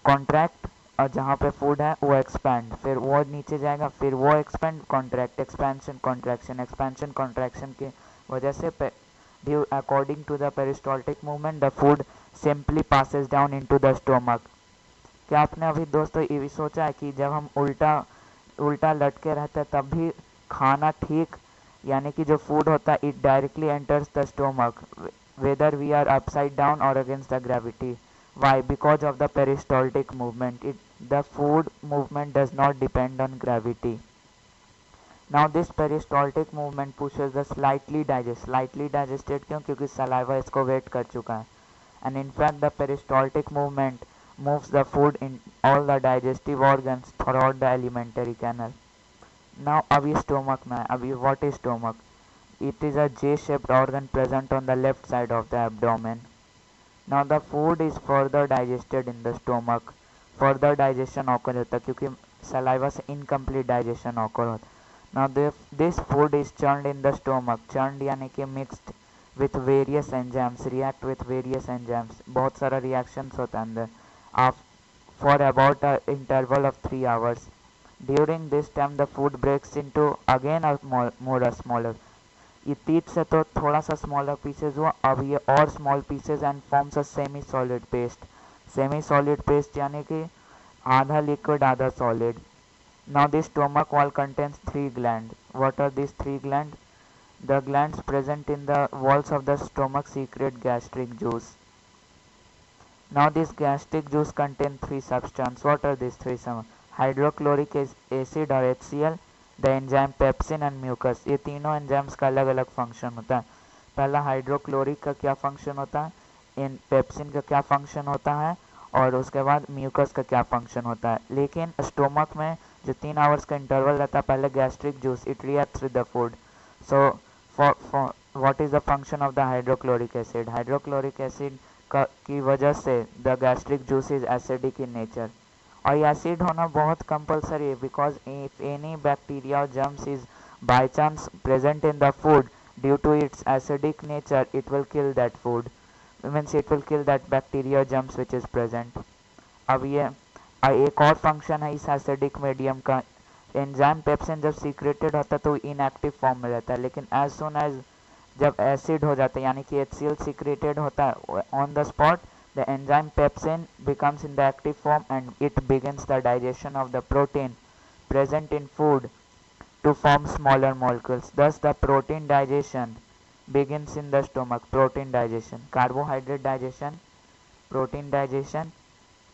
contract और जहाँ पे फूड है वो एक्सपैंड, फिर वो नीचे जाएगा, फिर वो expand, contract, expansion, contraction, expansion, contraction की वजह से according to the peristaltic movement the food simply passes down into the stomach. क्या आपने अभी दोस्तों ये भी सोचा है कि जब हम उल्टा उल्टा लटके रहते हैं तब भी खाना ठीक यानी कि जो फूड होता है it directly enters the stomach whether we are upside down or against the gravity. Why? Because of the peristaltic movement. The food movement does not depend on gravity. Now this peristaltic movement pushes the slightly digested क्यों? क्योंकि saliva इसको wet कर चुका है. And in fact the peristaltic movement moves the food in all the digestive organs throughout the alimentary canal. Now अभी stomach में अभी what is stomach? It is a J-shaped organ present on the left side of the abdomen. Now the food is further digested in the stomach. Further digestion occur होता है क्योंकि saliva से incomplete digestion occur होता है. Now this food is churned in the stomach. Churned यानी कि mixed with various enzymes, react with various enzymes. बहुत सारा reactions होता है अंदर. For about an interval of 3 hours. During this time the food breaks into again a more smaller. ये तीत से तो थोड़ा सा स्मॉलर पीसेज हुआ, अब ये और small pieces and forms a semi solid paste. Semi solid paste यानी कि आधा लिक्विड आधा solid. Now this stomach wall contains 3 glands. What are this 3 glands? The glands present in the walls of the stomach secrete gastric juice. Now this gastric juice contains 3 substances. What are these 3 substances? Hydrochloric acid or HCl, the enzyme pepsin and mucus. ये तीनों enzymes का अलग अलग function होता है. पहला hydrochloric का क्या फंक्शन होता है, इन पेप्सिन का क्या फंक्शन होता है, और उसके बाद म्यूकस का क्या फंक्शन होता है. लेकिन स्टोमक में जो 3 आवर्स का इंटरवल रहता है, पहले gastric juice it reacts with the food. So for what is the function of the hydrochloric acid? Hydrochloric acid की वजह से the gastric juice is acidic in nature. और ये एसिड होना बहुत कंपलसरी है बिकॉज इफ एनी बैक्टीरिया और germs is by chance present in the food due to its acidic nature it will kill that food, means it will kill that bacteria germs which is present. अब ये एक और function है इस acidic medium का. Enzyme pepsin जब secreted होता है तो इनएक्टिव फॉर्म में रहता है, लेकिन एज सुन एज जब एसिड हो जाता है यानी कि HCl सीक्रेटेड होता है on the spot, the enzyme pepsin becomes in the active form and it begins the digestion of the protein present in food to form smaller molecules. Thus the protein digestion begins in the stomach. Protein digestion, carbohydrate digestion, protein digestion,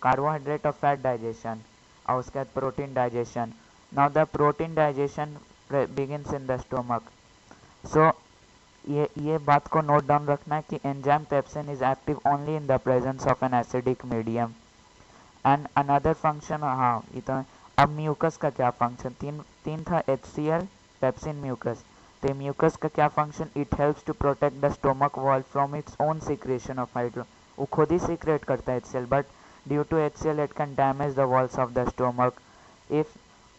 carbohydrate or fat digestion, और उसके बाद protein digestion. Now the protein digestion begins in the stomach. So ये बात को note down रखना है कि enzyme pepsin is active only in the presence of an acidic medium. And another function, हाँ ये तो. अब म्यूकस का क्या फंक्शन? तीन था HCl, पेप्सिन, म्यूकस. तो म्यूकस का क्या function? It helps to protect the stomach wall from its own secretion of hydro. वो खुद ही सीक्रेट करता है HCl, but due to HCl it can damage the walls of the stomach. If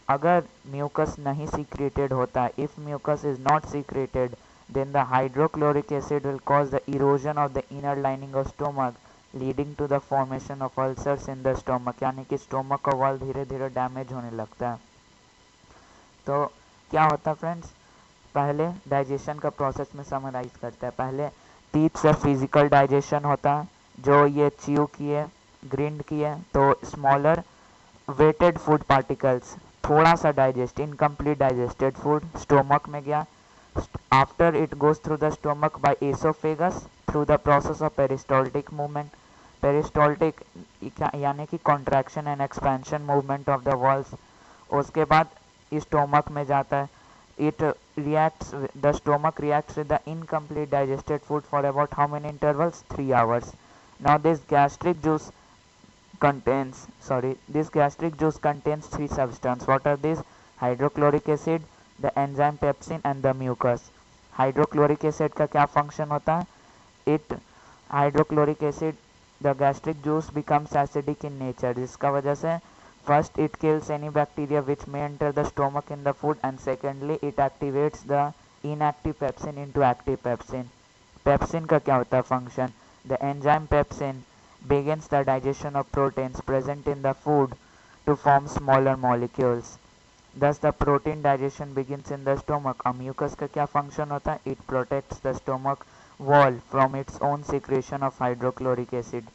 अगर mucus नहीं secreted होता, if mucus is not secreted, then the hydrochloric acid will cause the erosion of the inner lining of stomach leading to the formation of ulcers in the stomach. यानी कि stomach का wall धीरे धीरे damage होने लगता है. तो क्या होता है फ्रेंड्स, पहले डाइजेशन का प्रोसेस में समराइज करता है. पहले टीथ से फिजिकल डाइजेशन होता है, जो ये च्यू किए ग्रिंड किए तो स्मॉलर वेटेड फूड पार्टिकल्स थोड़ा सा digest, incomplete digested food stomach में गया. After it goes through the stomach by esophagus through the process of peristaltic movement. Peristaltic यानी कि contraction and expansion movement of the walls. उसके बाद stomach में जाता है. It reacts, the stomach reacts with the incomplete digested food for about how many intervals? 3 hours. Now this gastric juice contains 3 substances. What are these? Hydrochloric acid, the enzyme pepsin and the mucus. Hydrochloric acid का क्या function होता है? It hydrochloric acid, the gastric juice becomes acidic in nature, जिसका वजह से first it kills any bacteria which may enter the stomach in the food and secondly it activates the inactive pepsin into active pepsin. Pepsin का क्या होता है function? The enzyme pepsin begins the digestion of proteins present in the food to form smaller molecules. Thus the protein digestion begins in the stomach. अब mucus का क्या function होता है? It protects the stomach wall from its own secretion of hydrochloric acid.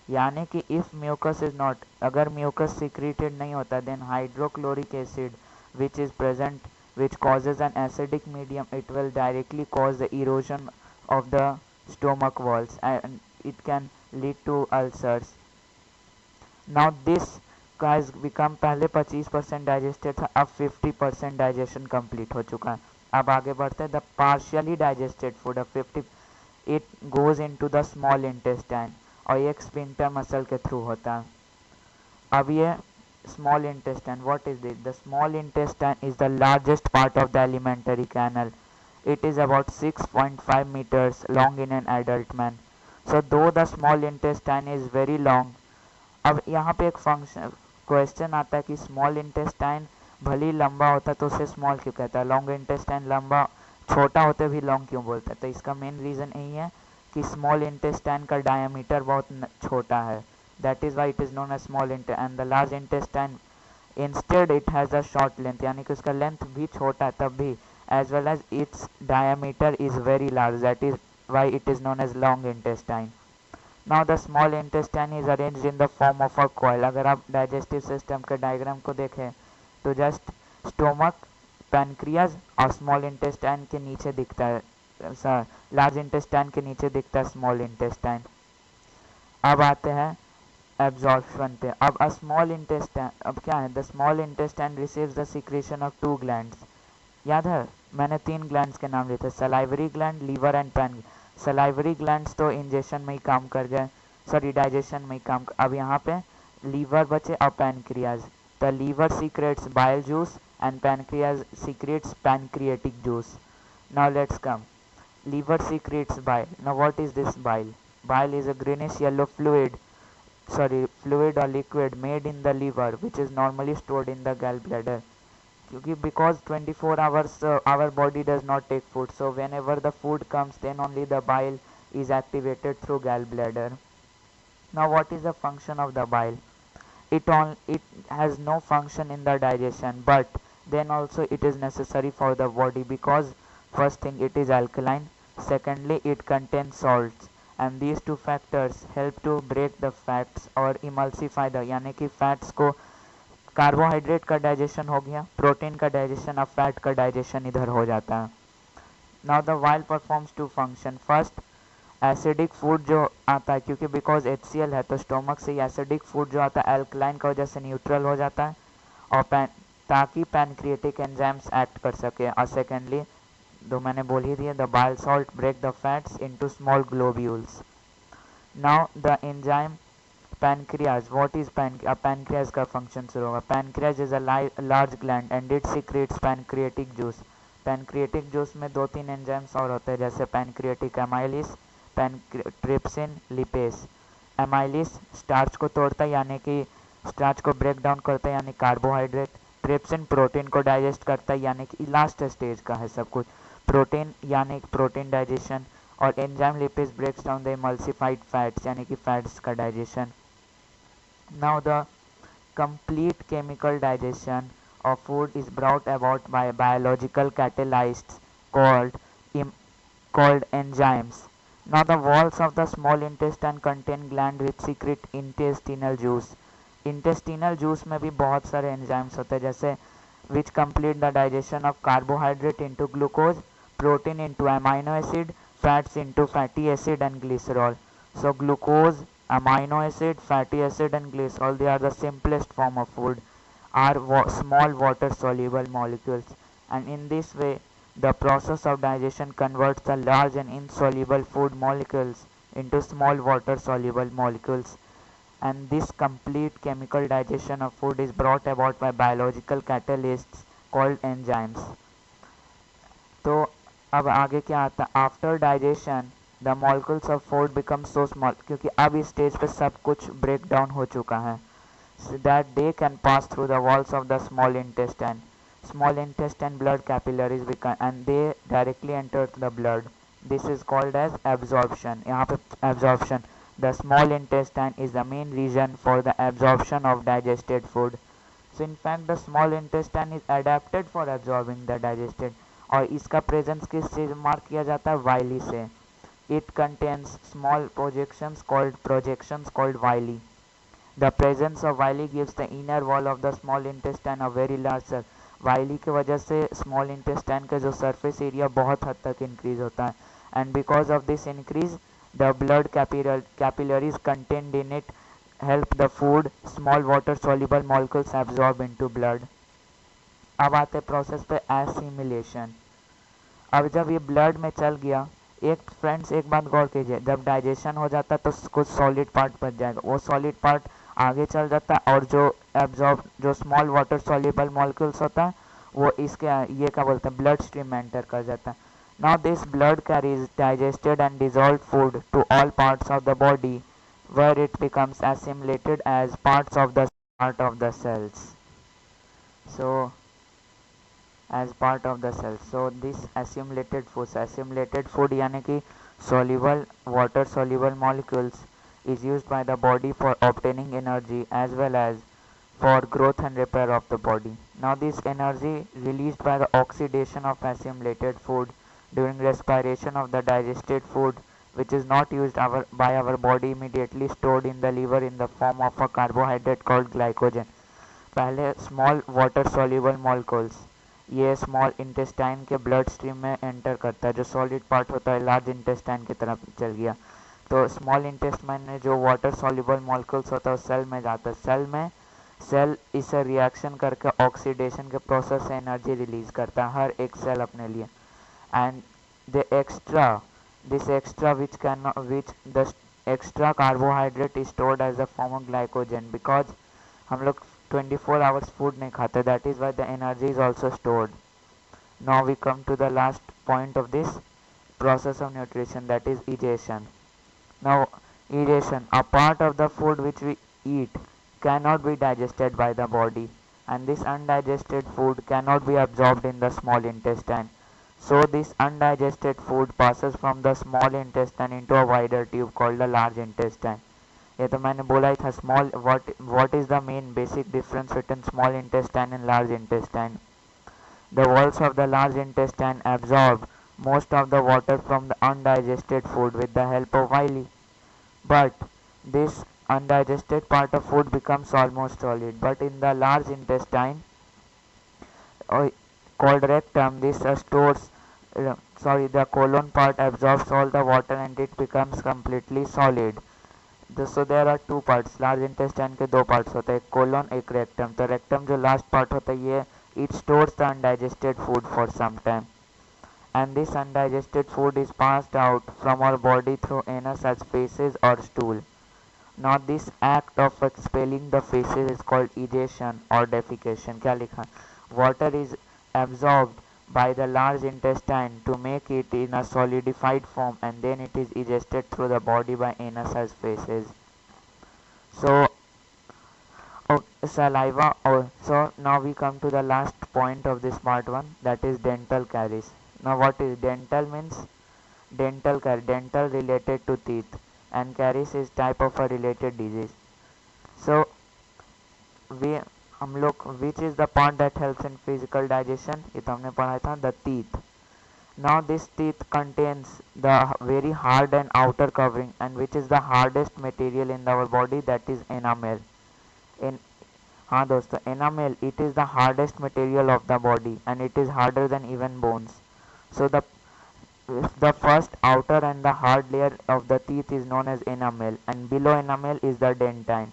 यानी कि if mucus is not, अगर mucus secreted नहीं होता then hydrochloric acid which is present, which causes an acidic medium, it will directly cause the erosion of the stomach walls and it can lead to ulcers. Now this has become, पहले 25% digested था, अब 50% digestion complete हो चुका है. अब आगे बढ़ते हैं. द पार्शियली डाइजेस्टेड फूड अब 50 it goes into the small intestine और ये एक स्फिंक्टर मसल के थ्रू होता है. अब ये small intestine, what is this? The small intestine is the largest part of the alimentary canal. It is about 6.5 meters long in an adult man. So though the small intestine is very long, अब यहाँ पे एक function question आता है कि small intestine भले ही लंबा होता है तो उसे स्मॉल क्यों कहता है, लॉन्ग इंटेस्टाइन लंबा छोटा होते भी लॉन्ग क्यों बोलता है. तो इसका मेन रीज़न यही है कि स्मॉल इंटेस्टाइन का डायमीटर बहुत छोटा है. That is why it is known as small intestine, and the large intestine instead it has a short length, यानी कि उसका लेंथ भी छोटा है तब भी, as well as its diameter is very large, that is why it is known as long intestine. Now the small intestine is arranged in the form of a coil. अगर आप digestive system के diagram को देखें तो just stomach, pancreas और small intestine के नीचे दिखता है, लार्ज इंटेस्टाइन के नीचे दिखता है स्मॉल इंटेस्टाइन. अब आते हैं एब्जॉर्प्शन पे. अब अ स्मॉल इंटेस्टाइन, अब क्या है, the small intestine receives the secretion of 2 glands. याद है मैंने 3 ग्लैंड्स के नाम लिए थे, salivary gland, liver and pan. Salivary glands तो इंजेशन में ही काम कर गए, सॉरी डाइजेशन में ही काम अब यहाँ पे लीवर बचे और pancreas. The liver secretes bile juice and pancreas secretes pancreatic juice. Now let's come. Liver secretes bile. Now what is this bile? Bile is a greenish yellow fluid or liquid made in the liver, which is normally stored in the gallbladder. क्योंकि because 24 hours our body does not take food, so whenever the food comes then only the bile is activated through gallbladder. Now what is the function of the bile? It has no function in the digestion, but then also it is necessary for the body because first thing it is alkaline, secondly it contains salts, and these two factors help to break the fats or emulsify the, यानी कि fats को, carbohydrate का digestion हो गया, protein का digestion, अब fat का digestion इधर हो जाता है. Now the bile performs two function. First acidic food जो आता है, क्योंकि बिकॉज HCl है तो स्टोमक से एसिडिक फूड जो आता है एल्कलाइन की वजह से न्यूट्रल हो जाता है और ताकि पैनक्रिएटिक एंजाइम्स एक्ट कर सके. और सेकेंडली दो मैंने बोल ही दिया, the bile salt break the fats into small globules. Now the enzyme pancreas, what is pancreas का फंक्शन शुरू होगा. Pancreas is a large gland and it secretes pancreatic juice. Pancreatic juice में 2-3 एंजाइम्स और होते हैं, जैसे pancreatic amylase, trypsin, lipase. Amylase starch को तोड़ता है यानी कि स्टार्च को ब्रेक डाउन करता है यानी कार्बोहाइड्रेट. ट्रिप्सिन प्रोटीन को डाइजेस्ट करता है यानी कि लास्ट स्टेज का है सब कुछ, प्रोटीन यानी प्रोटीन डाइजेशन. और enzyme lipase breaks down the emulsified fats यानी कि फैट्स का digestion. Now the complete chemical digestion of food is brought about by biological catalysts called enzymes. Now the walls of the small intestine contain gland which secrete intestinal juice. Intestinal juice में भी बहुत सारे enzymes होते हैं, जैसे which complete the digestion of carbohydrate into glucose, protein into amino acid, fats into fatty acid and glycerol. So glucose, amino acid, fatty acid and glycerol, they are the simplest form of food, are small water soluble molecules, and in this way the process of digestion converts the large and insoluble food molecules into small water soluble molecules. And this complete chemical digestion of food is brought about by biological catalysts called enzymes. तो अब आगे क्या आता है, after digestion the molecules of food become so small, क्योंकि अब इस stage पे सब कुछ ब्रेक डाउन हो चुका है, that they can pass through the walls of the small intestine. Small intestine blood capillaries and they directly enter the blood. This is called as absorption. यहाँ पे absorption, the small intestine is the main region for the absorption of digested food. So in fact the small intestine is adapted for absorbing the digested, और इसका presence किस चीज mark किया जाता है, वाइली से. It contains small projections called villi. The presence of villi gives the inner wall of the small intestine a very large cell. वायली की वजह से स्मॉल इंटेस्टाइन का जो सरफेस एरिया बहुत हद तक इंक्रीज होता है, and because of this increase the blood capillaries content in it help the food small water soluble molecules absorb into blood. अब आते प्रोसेस पे एसिमिलेशन। अब जब ये ब्लड में चल गया, एक फ्रेंड्स एक बात गौर कीजिए, जब डाइजेशन हो जाता है तो कुछ सॉलिड पार्ट बच जाएगा, वो सॉलिड पार्ट आगे चल जाता है और जो एब्जॉर्ब जो स्मॉल वाटर सॉल्युबल मॉलिक्यूल्स होता है वो इसके ये क्या बोलते हैं ब्लड स्ट्रीम में एंटर कर जाता है. Now this blood carries digested and dissolve food to all parts of the body where it becomes assimilated as part of the cells. So as part of the cells, so this assimilated food यानी कि soluble water soluble molecules is used by the body for obtaining energy as well as for growth and repair of the body. Now this energy released by the oxidation of assimilated food during respiration of the digested food, which is not used by our body immediately, stored in the liver in the form of a carbohydrate called glycogen. पहले small water soluble molecules ये small intestine के blood stream में enter करता है, जो solid part होता है large intestine की तरफ चल गया, तो स्मॉल इंटेस्टाइन में जो वाटर soluble molecules होता है सेल में जाता है, सेल इसे रिएक्शन करके ऑक्सीडेशन के प्रोसेस से एनर्जी रिलीज करता है हर एक सेल अपने लिए. And this extra which the extra carbohydrate is stored as a form of glycogen, because हम लोग 24 hours food नहीं खाते, that is why the energy is also stored. Now we come to the last point of this process of nutrition, that is egestion. Now egestion, a part of the food which we eat cannot be digested by the body, and this undigested food cannot be absorbed in the small intestine. So this undigested food passes from the small intestine into a wider tube called the large intestine. ये तो मैंने बोला ही था, small what is the main basic difference between small intestine and large intestine? The walls of the large intestine absorb most of the water from the undigested food with the help of villi, but this undigested part of food becomes almost solid. But in the large intestine, called rectum, this the colon part absorbs all the water and it becomes completely solid. So there are two parts, large intestine के दो parts होते हैं, एक colon एक rectum. तो rectum जो last part होता है ये it stores the undigested food for some time, and this undigested food is passed out from our body through anus as feces or stool. Now this act of expelling the feces is called egestion or defecation. क्या लिखा? Water is absorbed by the large intestine to make it in a solidified form, and then it is egested through the body by anus as feces. So saliva. So now we come to the last point of this part 1, that is dental caries. Now what is dental means? Dental related to teeth, and caries is type of a related disease. So हम लोग which is the part that helps in physical digestion, ये तो हमने पढ़ा था, the teeth. Now this teeth contains the very hard and outer covering, and which is the hardest material in our body, that is enamel. हाँ दोस्तों, enamel, it is the hardest material of the body and it is harder than even bones. So the first outer and the hard layer of the teeth is known as enamel, and below enamel is the dentine,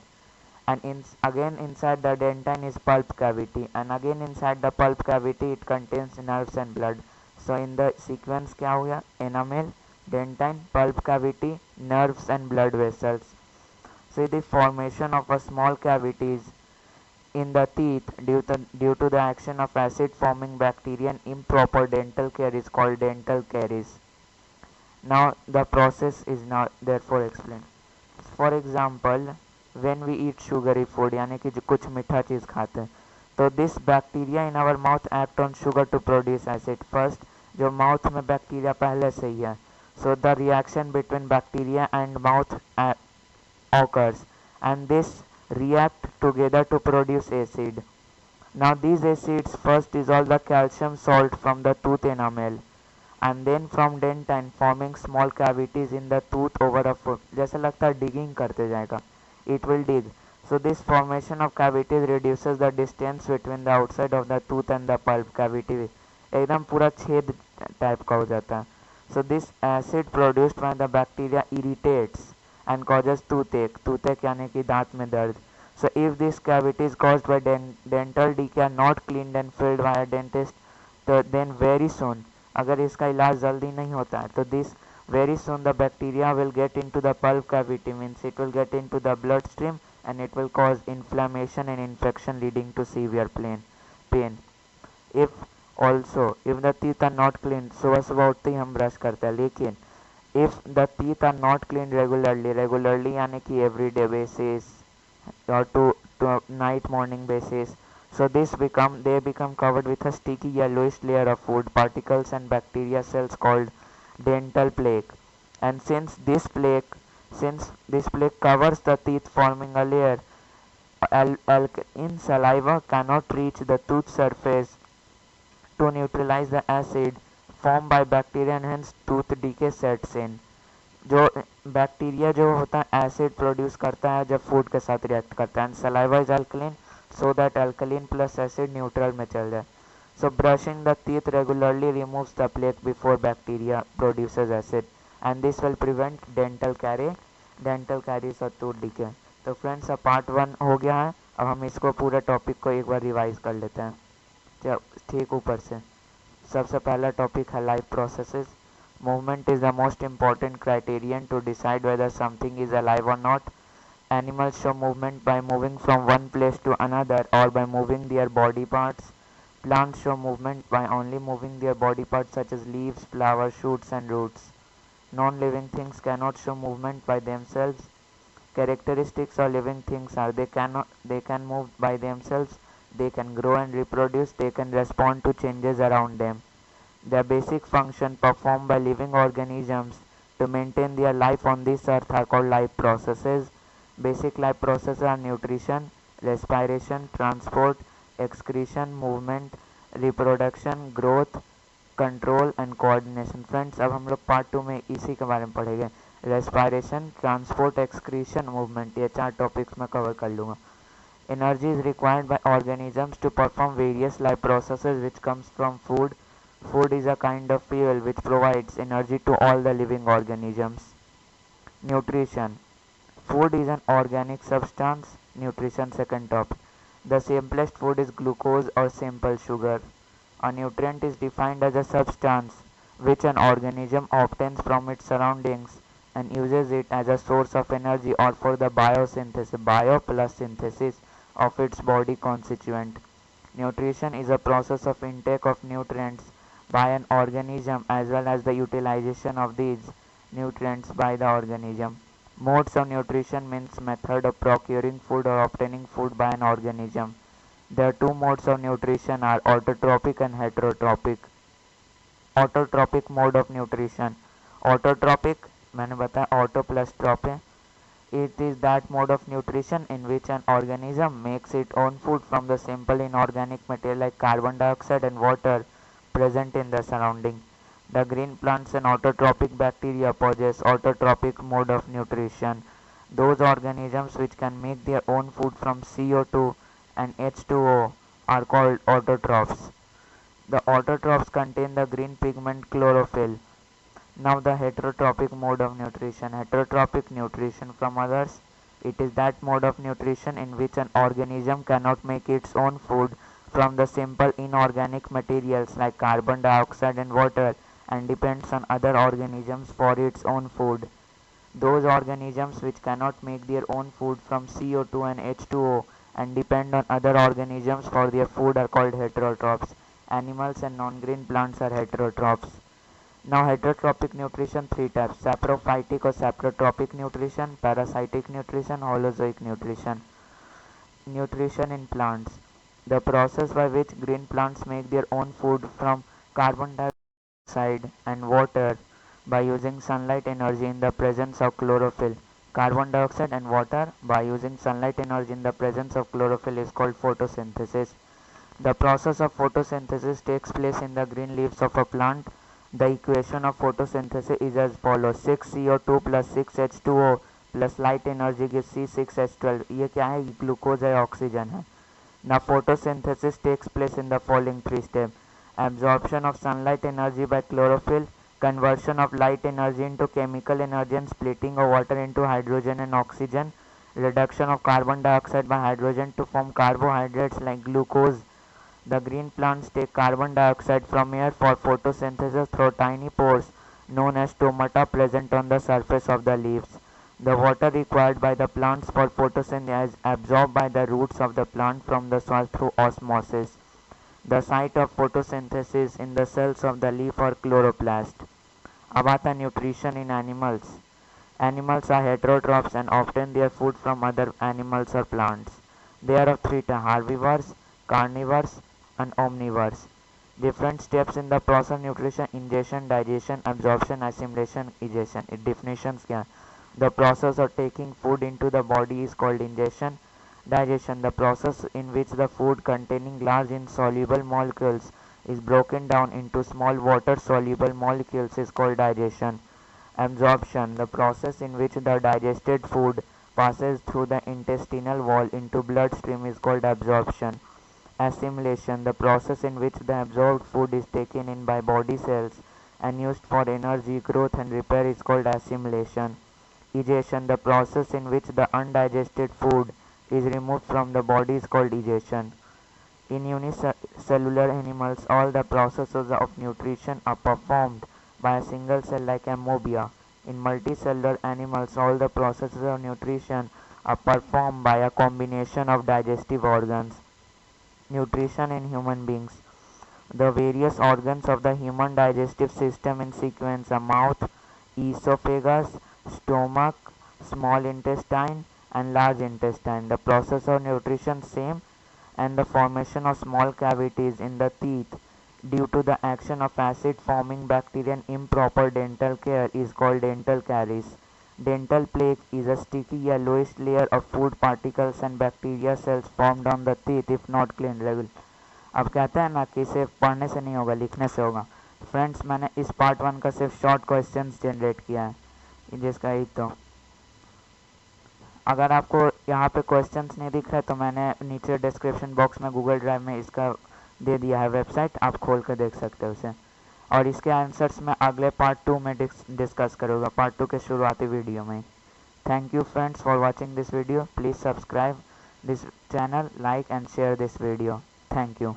and again inside the dentine is pulp cavity, and again inside the pulp cavity it contains nerves and blood. So in the sequence क्या हो गया? Enamel, dentine, pulp cavity, nerves and blood vessels. So the formation of a small cavities in the teeth due to the action of acid forming bacteria and improper dental care is called dental caries. Now the process is now therefore explained. For example, when we eat sugary food, यानी कि जो कुछ मीठा चीज़ खाते हैं, तो this bacteria in our mouth act on sugar to produce acid. First, जो mouth में bacteria पहले से ही है, so the reaction between bacteria and mouth occurs, and this react together to produce acid. Now these acids first dissolve the calcium salt from the tooth enamel, and then from dentine, forming small cavities in the tooth over a foot. जैसे लगता है digging करते जाएगा, it will dig. So this formation of cavities reduces the distance between the outside of the tooth and the pulp cavity. एकदम पूरा छेद type का हो जाता है. So this acid produced by the bacteria irritates and causes toothache यानी कि दांत में दर्द. So if this cavity is caused by dental decay are not cleaned and filled by a dentist, तो then very soon अगर इसका इलाज जल्दी नहीं होता है तो this very soon the bacteria will get into the pulp cavity, means it will get into the bloodstream and it will cause inflammation and infection leading to severe pain. If also if the teeth are not cleaned, सुबह सुबह उठते ही हम brush करते हैं, लेकिन if the teeth are not cleaned regularly यानी कि everyday basis or to night morning basis, so they become covered with a sticky yellowish layer of food particles and bacteria cells called dental plaque. And since this plaque covers the teeth, forming a layer, alkaline saliva cannot reach the tooth surface to neutralize the acid formed by bacteria and hence tooth decay sets in. जो bacteria जो होता है acid produce करता है जब food के साथ react करता है, and saliva is alkaline so that alkaline plus acid neutral में चल जाए. So brushing the teeth regularly removes the plaque before bacteria produces acid, and this will prevent dental caries और tooth decay. तो friends अब part 1 हो गया है. अब हम इसको पूरे टॉपिक को एक बार रिवाइज कर लेते हैं. चलो ठीक ऊपर से सबसे पहला टॉपिक है life processes. Movement is the most important criterion to decide whether something is alive or not. Animals show movement by moving from one place to another or by moving their body parts. Plants show movement by only moving their body parts such as leaves, flowers, shoots and roots. Non-living things cannot show movement by themselves. Characteristics of living things are they can move by themselves, they can grow and reproduce, they can respond to changes around them. The basic function performed by living organisms to maintain their life on this earth are called life processes. Basic life processes are nutrition, respiration, transport, excretion, movement, reproduction, growth, control and coordination. Friends अब हम लोग part 2 में इसी के बारे में पढ़ेंगे. Respiration, transport, excretion, movement, ये 4 टॉपिक्स में कवर कर लूँगा. Energy is required by organisms to perform various life processes which comes from food. Food is a kind of fuel which provides energy to all the living organisms. Nutrition. Food is an organic substance. Nutrition second topic. The simplest food is glucose or simple sugar. A nutrient is defined as a substance which an organism obtains from its surroundings and uses it as a source of energy or for the bio plus synthesis of its body constituent. Nutrition is a process of intake of nutrients by an organism as well as the utilization of these nutrients by the organism. Modes of nutrition means method of procuring food or obtaining food by an organism. The 2 modes of nutrition are autotrophic and heterotrophic. Autotrophic mode of nutrition. Autotrophic मैंने बताया auto plus trop है. It is that mode of nutrition in which an organism makes its own food from the simple inorganic material like carbon dioxide and water present in the surrounding. The green plants and autotrophic bacteria possess autotrophic mode of nutrition. Those organisms which can make their own food from CO2 and H2O are called autotrophs. The autotrophs contain the green pigment chlorophyll. Now the heterotrophic mode of nutrition. Heterotrophic nutrition from others. It is that mode of nutrition in which an organism cannot make its own food from the simple inorganic materials like carbon dioxide and water and depends on other organisms for its own food. Those organisms which cannot make their own food from CO2 and H2O and depend on other organisms for their food are called heterotrophs. Animals and non-green plants are heterotrophs. Now heterotrophic nutrition 3 types: saprophytic or saprotrophic nutrition, parasitic nutrition, holozoic nutrition. Nutrition in plants. The process by which green plants make their own food from carbon dioxide and water by using sunlight energy in the presence of chlorophyll. Carbon dioxide and water by using sunlight energy in the presence of chlorophyll is called photosynthesis. The process of photosynthesis takes place in the green leaves of a plant. The equation of photosynthesis is as follows: 6 CO2 plus 6 H2O plus light energy give C6H12। ये क्या है? Glucose है, oxygen है। Now photosynthesis takes place in the following three steps: absorption of sunlight energy by chlorophyll, conversion of light energy into chemical energy and splitting of water into hydrogen and oxygen, reduction of carbon dioxide by hydrogen to form carbohydrates like glucose. The green plants take carbon dioxide from air for photosynthesis through tiny pores known as stomata present on the surface of the leaves. The water required by the plants for photosynthesis is absorbed by the roots of the plant from the soil through osmosis. The site of photosynthesis in the cells of the leaf or chloroplast. अब आता nutrition in animals. Animals are heterotrophs and obtain their food from other animals or plants. They are of three types: herbivores, carnivores, and omnivores. Different steps in the process of nutrition: ingestion, digestion, absorption, assimilation, egestion. Definitions क्या है? The process of taking food into the body is called ingestion. Digestion, the process in which the food containing large insoluble molecules is broken down into small water-soluble molecules, is called digestion. Absorption, the process in which the digested food passes through the intestinal wall into bloodstream, is called absorption. Assimilation, the process in which the absorbed food is taken in by body cells and used for energy, growth and repair, is called assimilation. Egestion, the process in which the undigested food is removed from the body, is called egestion. In unicellular animals, all the processes of nutrition are performed by a single cell like amoeba. In multicellular animals, all the processes of nutrition are performed by a combination of digestive organs. Nutrition in human beings. The various organs of the human digestive system in sequence are mouth, esophagus, stomach, small intestine, and large intestine. The process of nutrition same, and the formation of small cavities in the teeth due to the action of acid forming bacteria and improper dental care is called dental caries. Dental plaque is a sticky yellowish layer of food particles and bacteria cells formed on the teeth if not cleaned regularly. अब कहते हैं ना कि सिर्फ पढ़ने से नहीं होगा, लिखने से होगा। फ्रेंड्स, मैंने इस पार्ट 1 का सिर्फ शॉर्ट क्वेश्चंस जनरेट किया है, जिसका ही तो अगर आपको यहाँ पे क्वेश्चंस नहीं दिख रहे तो मैंने नीचे डिस्क्रिप्शन बॉक्स में गूगल ड्राइव में इसका दे दिया है वेबसाइट, आप खोल कर देख सकते हो उसे। और इसके आंसर्स मैं अगले पार्ट 2 में डिस्कस करूँगा, पार्ट 2 के शुरुआती वीडियो में। Thank you friends for watching this video. Please subscribe this channel, like and share this video. Thank you.